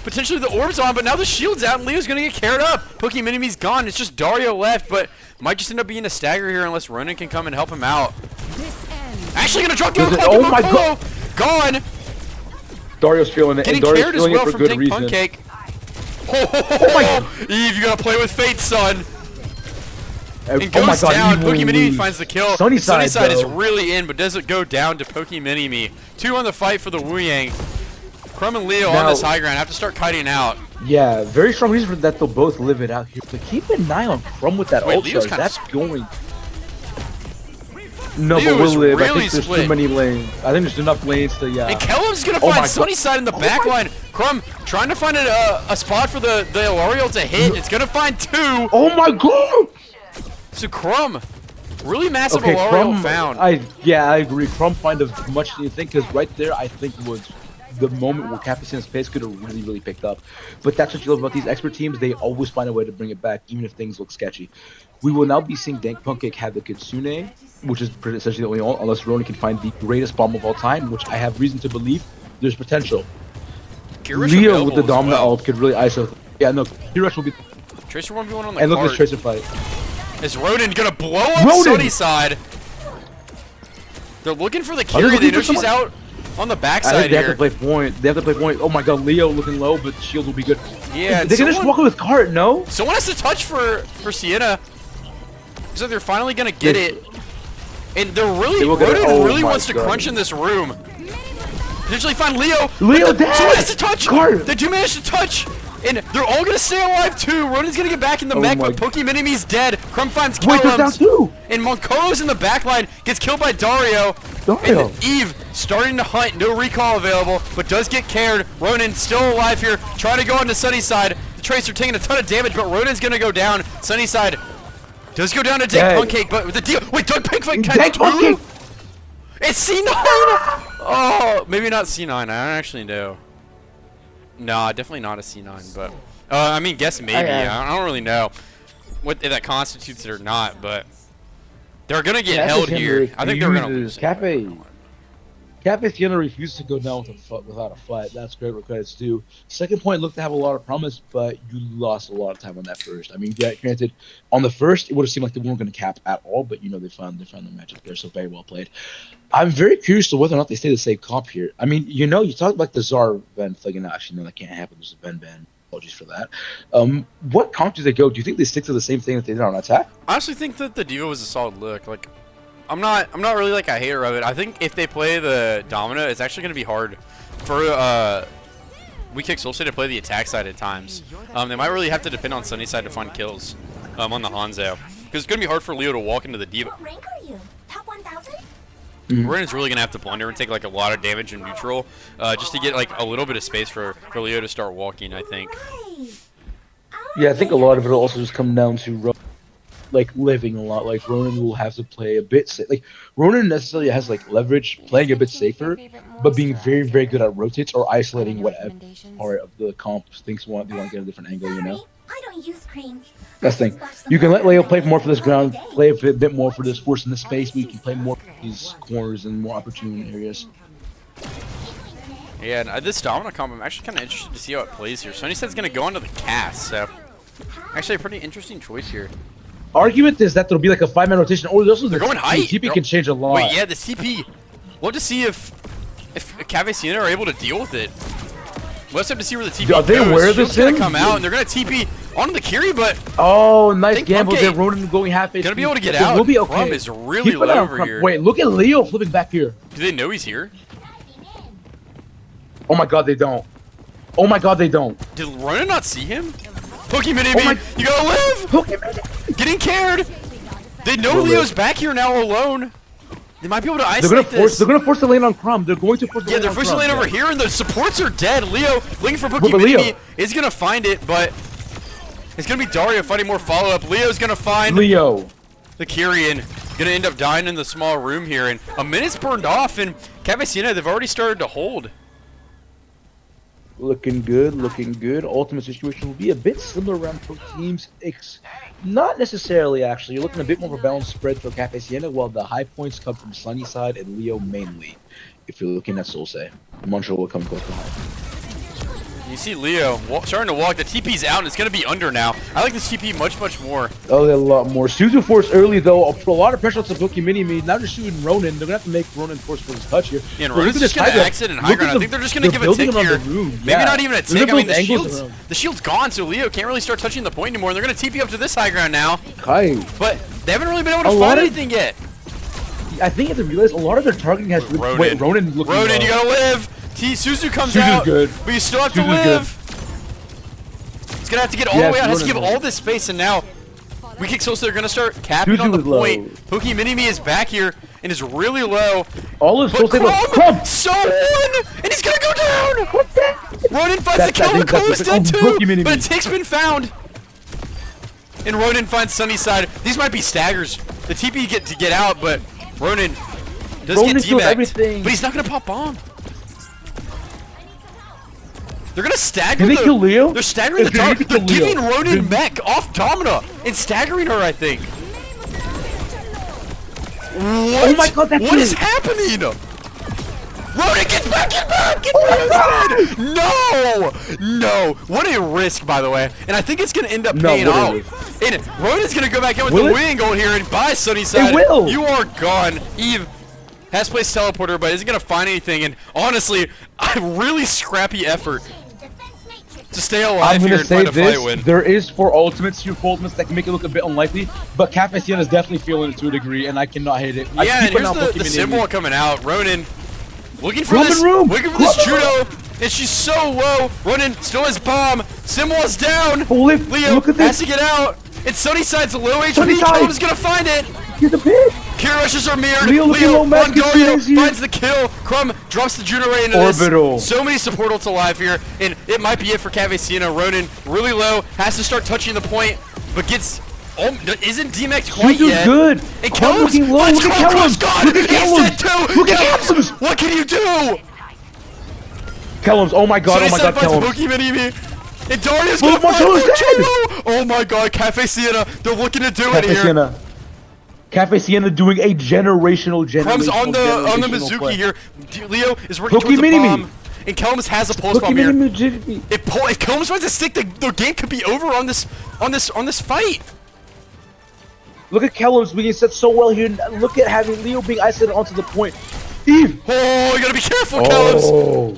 potentially the orbs on, but now the shield's out and Leo's gonna get carried up. Pokey Minime's gone. It's just Dario left, but might just end up being a stagger here unless Ronan can come and help him out. This ends. Actually gonna drop down. Oh my god. Gone. Dario's feeling it, Getting and Dario's carried as feeling well it for from good Dink reason. Pancake. Oh my god. Eve, you gotta play with fate, son. And Oh goes my god, down. Eve will Pokey Minimi lose. finds the kill. Sunnyside is though. really in, but does it go down to Pokey Minimi? 2 on the fight for the Wu Yang. Crumb and Leo on this high ground have to start kiting out. Yeah, very strong reason for that they'll both live it out here. But keep an eye on Crumb with that ult charge. That's going. No, Leo but is we'll live. I really think there's split. too many lanes. I think there's enough lanes to, yeah. And Kellum's gonna Oh my find God. Sunnyside in the back line. Crumb trying to find a spot for the L'Oreal to hit. It's gonna find 2. Oh my god! So Crumb, really massive Okay, L'Oreal Crumb, found. I agree. Crumb find as much as you think, because right there, I think was the moment where Kafe Sienna's pace could have really picked up. But that's what you love about these expert teams. They always find a way to bring it back, even if things look sketchy. We will now be seeing Dank Pancake have the Kitsune, which is essentially the only ult, unless Ronan can find the greatest bomb of all time, which I have reason to believe there's potential. Kirish Leo with the available as dominant well. ult could really ISO. Yeah, no, Kirish will be. Tracer 1v1 on the And look at cart. this Tracer fight. Is Ronan gonna blow up Ronan! Sunnyside? They're looking for the carry. They know she's out on the I backside think they have here. to play point. They have to play point. Oh my god, Leo looking low, but shield will be good. Yeah, they can just walk with cart, no? Someone has to touch for Sienna. So they're finally gonna get it. And they're really, They will get it. Ronan Oh really my wants to God. crunch in this room. Potentially find Leo. Leo but someone has to dead! touch. Cart! They do manage to touch. And they're all gonna stay alive too. Ronan's gonna get back in the Oh mech, my- but Pokey Minimi's dead. Crumb finds Wait, they're down Kellum's. too! And Moncolo's in the back line, gets killed by Dario. Dario. And Eve starting to hunt, no recall available, but does get carried. Ronan still alive here, trying to go onto Sunnyside. The Tracer taking a ton of damage, but Ronan's gonna go down. Sunnyside does go down to Dink Dead. Pancake, but with the deal. Wait, Doug Pancake Dank catch Pancake! two? It's C9! Oh, maybe not C9. I don't actually know. No, definitely not a C9, but I mean, guess maybe. I don't really know what if that constitutes it or not, but they're gonna get held here. I think they're gonna lose. Kafe Sienna refused to go down without a fight. That's great. What credits due. Second point looked to have a lot of promise, but you lost a lot of time on that first. I mean, granted, on the first, it would have seemed like they weren't going to cap at all, but you know they found the matchup there, so very well played. I'm very curious to whether or not they stay the same comp here. I mean, you know, you talked about the Czar Ven flagging out. Actually, no, that can't happen. There's a Ven ban. Apologies for that. What comp do they go? Do you think they stick to the same thing that they did on attack? I honestly think that the Diva was a solid look. Like, I'm not really like a hater of it. I think if they play the Domino, it's actually going to be hard for WeKickedSoulsay to play the attack side at times. They might really have to depend on Sunnyside to find kills on the Hanzo. Because it's going to be hard for Leo to walk into the Diva. What rank are you? Top 1000? Ronan's really going to have to blunder and take like a lot of damage in neutral just to get like a little bit of space for Leo to start walking, I think. Right. Yeah, I think a lot of it will also just come down to like living a lot. Like Ronan will have to play a bit like Ronan necessarily has like leverage, playing a bit safer, but being very very good at rotates or isolating whatever part of the comp thinks they want to get a different angle. You know. I don't use creams. That's the thing. You can let Leo play more for this ground, play a bit more for this force in this space, but you can play more for these corners and more opportune areas. Yeah, and this Domino combo, I'm actually kind of interested to see how it plays here. Sonny said it's going to go into the cast, so actually a pretty interesting choice here. Argument is that there'll be like a 5-man rotation, or also They're going height. TP can change a lot. Wait, yeah, the CP. We'll just see if Kafe Sienna are able to deal with it. We'll just have to see where the TP Are they goes. aware of this? Shield's gonna come out, and they're gonna TP onto the Kiri, but oh, nice gamble okay. there. Ronan going half HP. Gonna be able to get out. We'll be okay. Crumb is really Keep an low eye on over Crumb. here. Wait, look at Leo flipping back here. Do they know he's here? Oh my god, they don't. Oh my god, they don't. Did Ronan not see him? Pokemon Oh my- you gotta live! Pokemon. Getting cared! They know Leo's back here now alone. They might be able to isolate this. They're gonna force the lane on Crumb. They're going to force the Yeah, lane they're on forcing the Crumb. lane over here, and the supports are dead. Leo, looking for But Pokemon Leo- is gonna find it, but it's gonna be Dario fighting more follow-up. Leo's gonna find Leo. the Kyrian. Gonna end up dying in the small room here, and a minute's burned off, and Kafe Sienna, they've already started to hold. Looking good, looking good. Ultimate situation will be a bit similar around both teams. Not necessarily, actually. You're looking a bit more of a balanced spread for Kafe Sienna, while the high points come from Sunnyside and Leo mainly. If you're looking at Soulsay, Montreal will come close behind. You see Leo starting to walk. The TP's out, and it's going to be under now. I like this TP much, much more. Oh, a lot more. Suzu force early, though. I'll put a lot of pressure on Sabuki Mini-Me. Now just shooting Ronan. They're going to have to make Ronan force for his touch here. Yeah, and But look Ronan's at just this going to high exit and ground. high Look ground. at I think they're just going to give a building tick around here. the room. Maybe Yeah. not even a They're tick. I mean, gonna build angles around. the shield's gone, so Leo can't really start touching the point anymore. And they're going to TP up to this high ground now. Hi. But they haven't really been able to A lot find of- anything yet. I think you have to realize a lot of their targeting has been... Wait, Ronan looking Ronan, you got to live. Suzu comes Suzu's out, good. but you still have to Suzu's live. He's gonna have to get all the Yes, way out. Has to Ronan give will. all this space, and now WeKickedSoulsay are gonna start capping Suzu on the is low. point. Pokey Mini-Me is back here and is really low. All of But Soulsay... Crumb, so one, and he's gonna go down. What's that? Ronan finds the That's- I kill. think that's McCollum's the- dead oh, too, Pokey Mini-Me. but a tick's been found. And Ronan finds Sunnyside. These might be staggers. The TP to get out, but Ronan does Ronan get kills teabagged. everything. But he's not gonna pop bomb. They're gonna stagger. Did they kill Leo? They're staggering the If you need target. to They're kill Leo. giving Ronan mech off Domina and staggering her, I think. What? Oh my god, that's What is it. happening? Ronan, get back! Get back! Get back! No! No! What a risk, by the way. And I think it's gonna end up No, paying what a off. And Ronan's gonna go back in with Will the it? wing goal here and buy Sunnyside. It will. You are gone. Eve has placed teleporter, but isn't gonna find anything. And honestly, a really scrappy effort to stay alive I'm here gonna and say find a fight this, win. there is 4 ultimates, 2 full ultimates that can make it look a bit unlikely, but Kafe Sienna is definitely feeling it to a degree, and I cannot hate it. I Yeah, keep and here's an eye on the Pokemon symbol Mini-Me. coming out. Ronan looking for Roman this, room. looking for this Roman judo, and she's so low. Ronan still has bomb. Symbol is down. Holy, Leo look at has this. to get out. And Sunnyside's low HP. Sunnyside. Is gonna find it. Here's a pig. Kill rushes are mirrored. Leo looking Leo low, on Matt gets Dario crazy. finds the kill. Crumb drops the Juno Ray into Orbital. this. So many support ults alive here, and it might be it for Kafe Sienna. Ronan really low, has to start touching the point, but gets isn't DMX quite Suzu's yet. good. And Crumb Kellum's looking low. Look at Crumb's Kellum's. gone. Look at He's Kellum's. dead too. Look at Kellum's, Kellum's. what can you do? Kellum's. Oh my god. Oh my Sunnyside god. finds Kellum's. Pokemon Eevee. And Dario's Look, gonna find Marcello's Marcello! Oh my god, Kafe Sienna, they're looking to do it Kafe here. Sienna. Kafe Sienna doing a generational. Crumb's on the generational Mizuki play. here. Leo is working Pokey towards a Mini-Me. bomb. And Kelms has a pulse bomb Pokemon here. Mini-Me. If Kelms finds a stick, the game could be over on this fight. Look at Kellum's being set so well here. Look at having Leo being isolated onto the point. Eve. Oh, you gotta be careful, Kelms. Oh.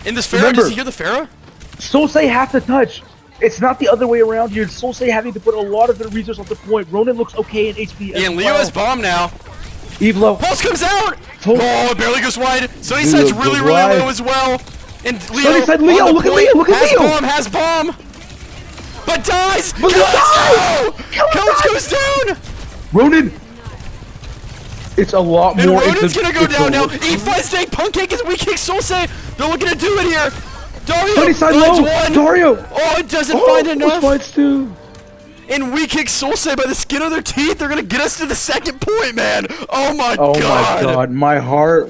In this Pharah, Remember- does he hear the Pharah? Soulsay have to touch. It's not the other way around here. Soulsay having to put a lot of their resources on the point. Ronan looks okay in HP. Yeah, and Leo has bomb now. Eve low. Pulse comes out. Pulse. Oh, it barely goes wide. Sunnyside's Leo really, goes really wide. low as well. And Leo, Sunnyside, Leo, on the look at point, Leo, look at has Leo. bomb, has bomb. But dies. But Leo dies. Kelms goes down. Ronan. It's a lot And more. Ronan's it's a- gonna go it's a down now. lot- E5 stake, Pancake is WeKickedSoulsay. They're looking to do it here. Dario Sunnyside finds low. one. Dario. Oh, it doesn't Oh, find enough. Finds two. And WeKickedSoulsay by the skin of their teeth. They're gonna get us to the second point, man. Oh my Oh god. my god,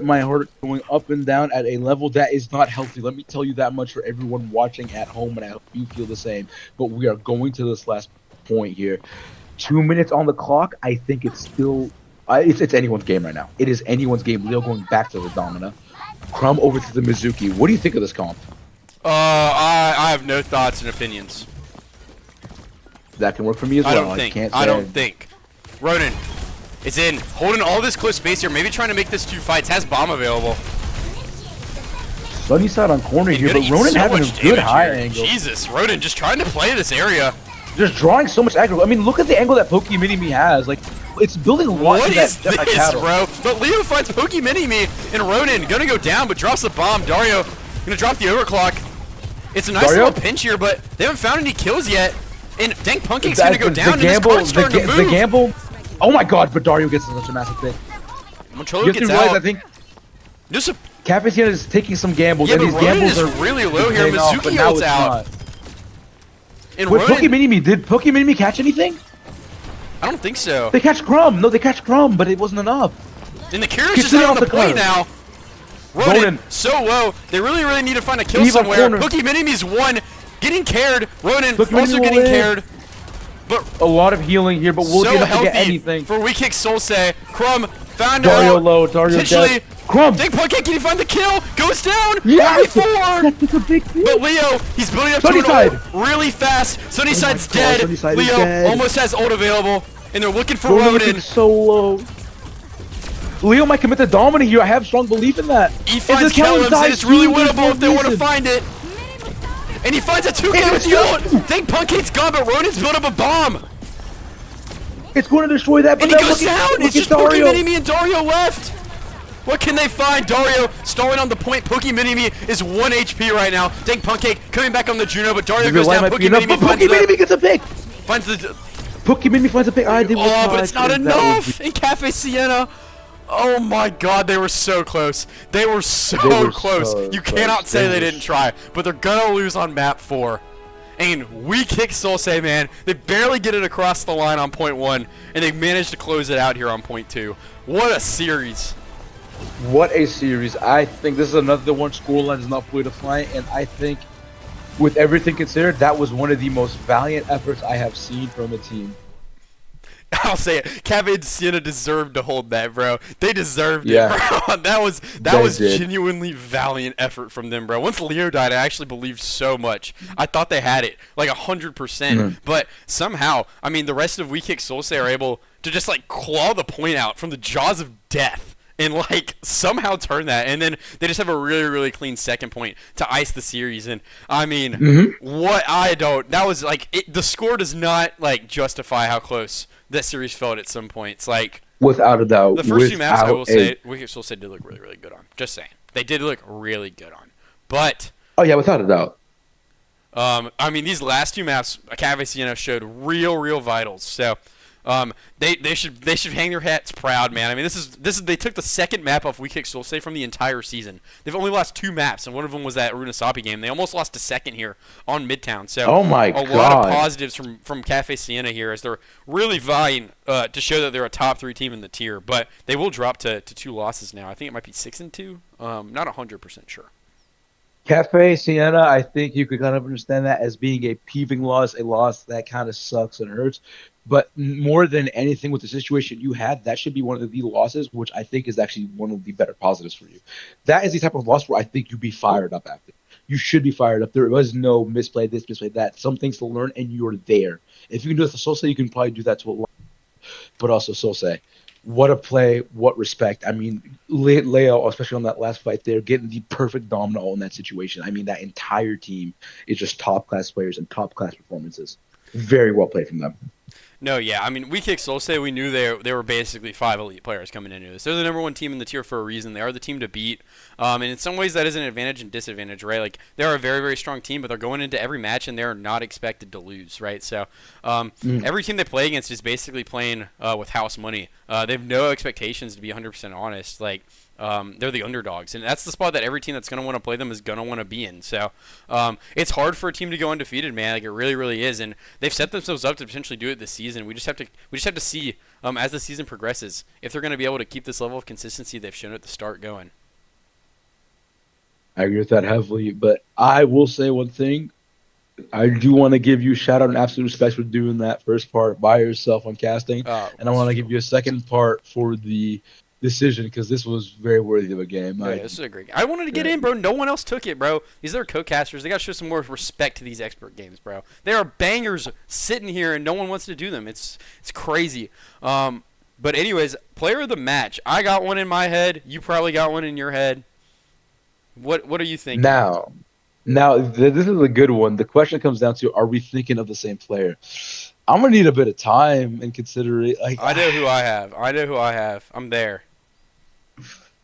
my heart going up and down at a level that is not healthy. Let me tell you that much for everyone watching at home, and I hope you feel the same. But we are going to this last point here. 2 minutes on the clock. I think it's still, it's anyone's game right now. It is anyone's game. Leo going back to the Domina. Crumb over to the Mizuki. What do you think of this comp? I have no thoughts and opinions. That can work for me as well. I don't think. Ronan is in, holding all this close space here, maybe trying to make this 2 fights, has bomb available. Sunnyside on corner here, but Ronan having a good high angle. Jesus, Ronan just trying to play this area. Just drawing so much aggro. I mean, look at the angle that Poke Mini-Me has. Like, it's building a lot What to is that this, bro? But Leo finds Poke Mini-Me, and Ronan gonna go down, but drops the bomb. Dario gonna drop the overclock. It's a nice little pinch here, but they haven't found any kills yet. And Dank Punkake's gonna go down, and this card's starting to move. The gamble. Oh my god, but Dario gets such a massive pick. Montrolo gets out. I think just a Kafe Sienna is taking some gambles, and but these Ronan gambles is are really low here. Mizuki ults out. And Wait, Ronan, Poke Mini-Me, did Poke Mini-Me catch anything? I don't think so. They catch Crumb. No, they catch Crumb, but it wasn't enough. And the Kira's just out on the play now. Ronan so low. They really need to find a kill somewhere. Poke Mini-Me's one. Getting cared. Ronan also getting cared. But a lot of healing here, but we'll so get to anything. For WeKickedSoulsay. Crumb found Dario out. low. Dario dead. Crumb. Dank Punkake, can he find the kill? Goes down. Yes. 4. That's a big deal. But Leo, he's building up Sunnyside. to an ult really fast. Sunnyside's dead. Sunnyside Leo almost has ult available, and they're looking for Ronan. So low. Leo might commit the Domina here. I have strong belief in that. He finds Kellums, and it's really winnable if they want to find it. And he finds a 2K with the ult. Dank Punkake's gone, but Ronan's built up a bomb. It's going to destroy that, but and he goes down. It's just Poke Mini-Me and Dario left. What can they find? Dario stalling on the point. Poke Mini-Me is 1 HP right now. Dank Punkake coming back on the Juno, but Dario goes down. Poke Mini-Me gets a pick. Finds the... Poke Mini-Me finds a pick. But it's not enough. In Kafe Sienna. Oh my god, they were so close. They were so close. You cannot say they didn't try, but they're gonna lose on map 4. And WeKickedSoulsay, man, they barely get it across the line on point 1, and they managed to close it out here on point 2. What a series. What a series. I think this is another one scoreline is not fully defined, and I think with everything considered, that was one of the most valiant efforts I have seen from a team. I'll say it. Kafe and Sienna deserved to hold that, bro. They deserved it, bro. That was genuinely valiant effort from them, bro. Once Leo died, I actually believed so much. I thought they had it, like 100%. But somehow, I mean, the rest of WeKickedSoulsay are able to just like claw the point out from the jaws of death and like somehow turn that, and then they just have a really clean second point to ice the series. And I mean, that was like the score does not like justify how close that series felt at some points. Like without a doubt, the first 2 maps I will say WeKickedSoulsay did look really good on. Just saying, they did look really good on. But oh yeah, without a doubt. I mean, these last 2 maps, Kafe Sienna showed real vitals. So. They should hang their hats proud, man. I mean, this is they took the second map off WeKickedSoulsay from the entire season. They've only lost 2 maps, and one of them was that Runasapi game. They almost lost a second here on Midtown. So a lot of positives from Kafe Sienna here, as they're really vying to show that they're a top 3 team in the tier. But they will drop to 2 losses now. I think it might be 6-2. Not 100% sure. Kafe Sienna, I think you could kind of understand that as being a peeving loss, a loss that kind of sucks and hurts. But more than anything with the situation you had, that should be one of the losses, which I think is actually one of the better positives for you. That is the type of loss where I think you'd be fired up after. You should be fired up. There was no misplay this, misplay that. Some things to learn, and you're there. If you can do it to Soulsay, you can probably do that to a lot. But also Soulsay, what a play, what respect. I mean, Leo, especially on that last fight there, getting the perfect domino in that situation. I mean, that entire team is just top-class players and top-class performances. Very well played from them. No, yeah. I mean, WeKickedSoulsay, we knew they were basically 5 elite players coming into this. They're the #1 team in the tier for a reason. They are the team to beat. And in some ways, that is an advantage and disadvantage, right? Like, they're a very strong team, but they're going into every match, and they're not expected to lose, right? So, every team they play against is basically playing with house money. They have no expectations, to be 100% honest. Like, they're the underdogs, and that's the spot that every team that's going to want to play them is going to want to be in. So it's hard for a team to go undefeated, man. Like it really, really is, and they've set themselves up to potentially do it this season. We just have to see as the season progresses if they're going to be able to keep this level of consistency they've shown at the start going. I agree with that heavily, but I will say one thing. I do want to give you a shout out and absolute respect for doing that first part by yourself on casting, and I want to give you a second part for the decision because this was very worthy of a game. Yeah, this is a great game. I wanted to get in, bro. No one else took it, bro. These are co-casters. They got to show some more respect to these expert games, bro. There are bangers sitting here, and no one wants to do them. It's crazy. But anyways, player of the match. I got one in my head. You probably got one in your head. What are you thinking? Now, this is a good one. The question comes down to: are we thinking of the same player? I'm gonna need a bit of time and consider it. Like, I know who I have. I'm there.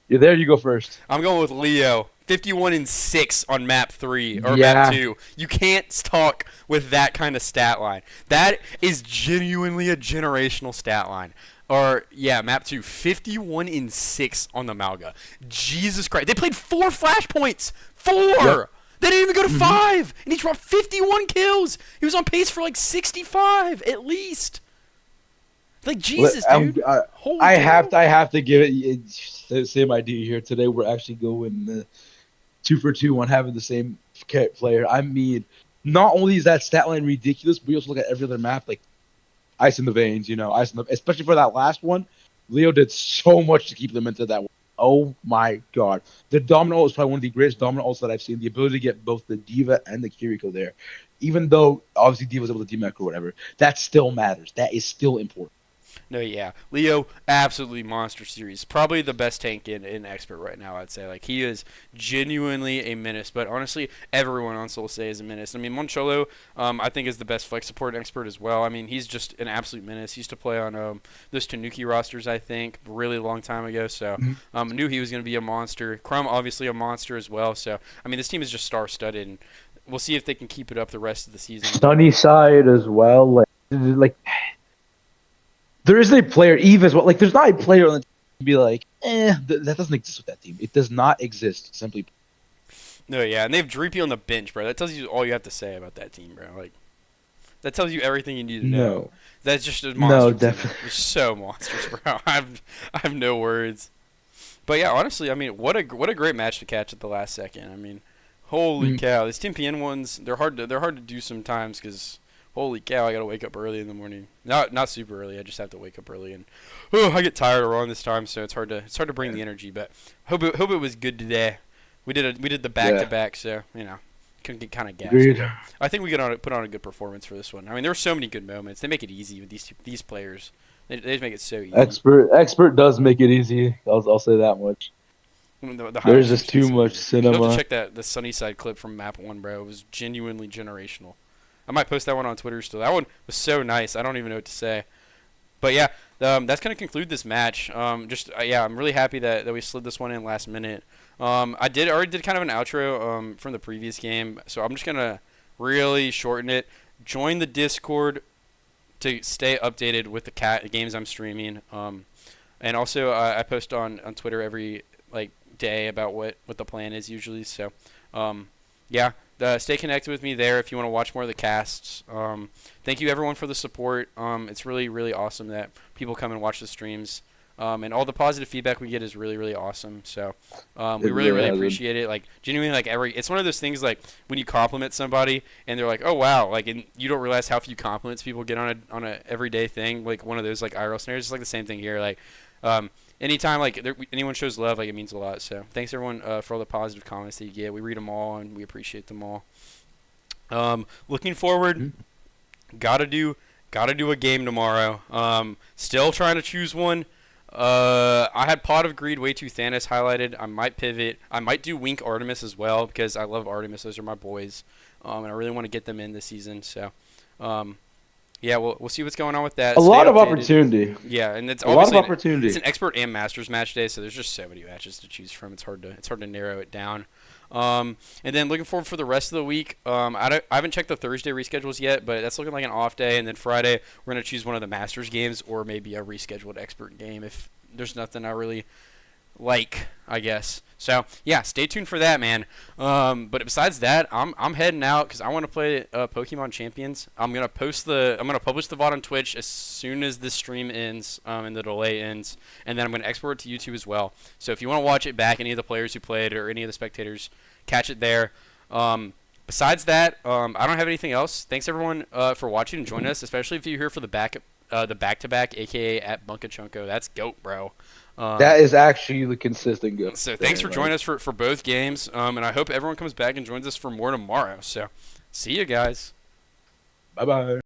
You're there. You go first. I'm going with Leo. 51-6 on map 3 or map 2. You can't talk with that kind of stat line. That is genuinely a generational stat line. Or yeah, map 2. 51-6 on the Malga. Jesus Christ! They played 4 flashpoints. 4. Yep. They didn't even go to 5, and he dropped 51 kills. He was on pace for like 65 at least. Like Jesus, dude. I have to give it the same idea here today. We're actually going 2 for 2 on having the same player. I mean, not only is that stat line ridiculous, but we also look at every other map like ice in the veins. Especially for that last one. Leo did so much to keep them into that one. Oh my god. The Domino ult is probably one of the greatest Domino ults that I've seen. The ability to get both the D.Va and the Kiriko there. Even though, obviously, D.Va was able to D-Mech or whatever. That still matters. That is still important. No, yeah. Leo, absolutely monster series. Probably the best tank in Expert right now, I'd say. Like, he is genuinely a menace. But honestly, everyone on Soulsay is a menace. I mean, Moncholo, I think, is the best flex support expert as well. I mean, he's just an absolute menace. He used to play on those Tanuki rosters, I think, really long time ago. So I knew he was going to be a monster. Crumb, obviously, a monster as well. So, I mean, this team is just star-studded. And we'll see if they can keep it up the rest of the season. Sunnyside as well. Like there isn't a player, Eve as well. Like, there's not a player on the team to be like, that doesn't exist with that team. It does not exist, simply. No, yeah, and they have Dreepy on the bench, bro. That tells you all you have to say about that team, bro. Like, that tells you everything you need to know. No. That's just a monster. No, team. definitely. It's so monstrous, bro. I have no words. But yeah, honestly, I mean, what a great match to catch at the last second. I mean, holy cow, these Team PN ones, they're hard to do sometimes because. Holy cow, I gotta wake up early in the morning. Not super early, I just have to wake up early, and I get tired around this time, so it's hard to bring the energy. But hope it was good today. We did the back-to-back, so couldn't get kind of gassed. Agreed. I think we put on a good performance for this one. I mean, there were so many good moments. They make it easy with these players. They just make it so easy. Expert does make it easy. I'll say that much. There's just too much cinema. You have to check the Sunnyside clip from map 1, bro. It was genuinely generational. I might post that one on Twitter still. That one was so nice. I don't even know what to say. But yeah, that's going to conclude this match. I'm really happy that we slid this one in last minute. I already did kind of an outro from the previous game, so I'm just going to really shorten it. Join the Discord to stay updated with the games I'm streaming. And also I post on Twitter every day about what the plan is usually. So yeah. Stay connected with me there if you want to watch more of the casts. Thank you, everyone, for the support. It's really, really awesome that people come and watch the streams. And all the positive feedback we get is really, really awesome. So we really, really appreciate it. Like, genuinely, it's one of those things, like, when you compliment somebody and they're like, oh, wow. Like, and you don't realize how few compliments people get on a everyday thing. Like, one of those, IRL scenarios. It's like the same thing here. Like, anytime anyone shows love, it means a lot. So thanks everyone for all the positive comments that you get. We read them all and we appreciate them all. Looking forward, gotta do a game tomorrow. Still trying to choose one. I had Pot of Greed, way too Thanos highlighted. I might pivot. I might do Wink Artemis as well because I love Artemis. Those are my boys, and I really want to get them in this season. So. Yeah, we'll see what's going on with that. A lot of opportunity. Yeah, and it's a lot of opportunity. It's an expert and masters match day, so there's just so many matches to choose from. It's hard to narrow it down. And then looking forward for the rest of the week. I haven't checked the Thursday reschedules yet, but that's looking like an off day. And then Friday we're gonna choose one of the masters games or maybe a rescheduled expert game if there's nothing I really I guess. So yeah, stay tuned for that, man. But besides that, I'm heading out because I want to play Pokemon Champions. I'm gonna publish the VOD on Twitch as soon as this stream ends and the delay ends, and then I'm gonna export it to YouTube as well. So if you want to watch it back, any of the players who played or any of the spectators, catch it there. Besides that, I don't have anything else. Thanks everyone for watching and joining us, especially if you're here for the back-to-back, aka at Bunkachunko. That's GOAT, bro. That is actually the consistent go. So thanks for joining us for both games, and I hope everyone comes back and joins us for more tomorrow. So see you guys. Bye-bye.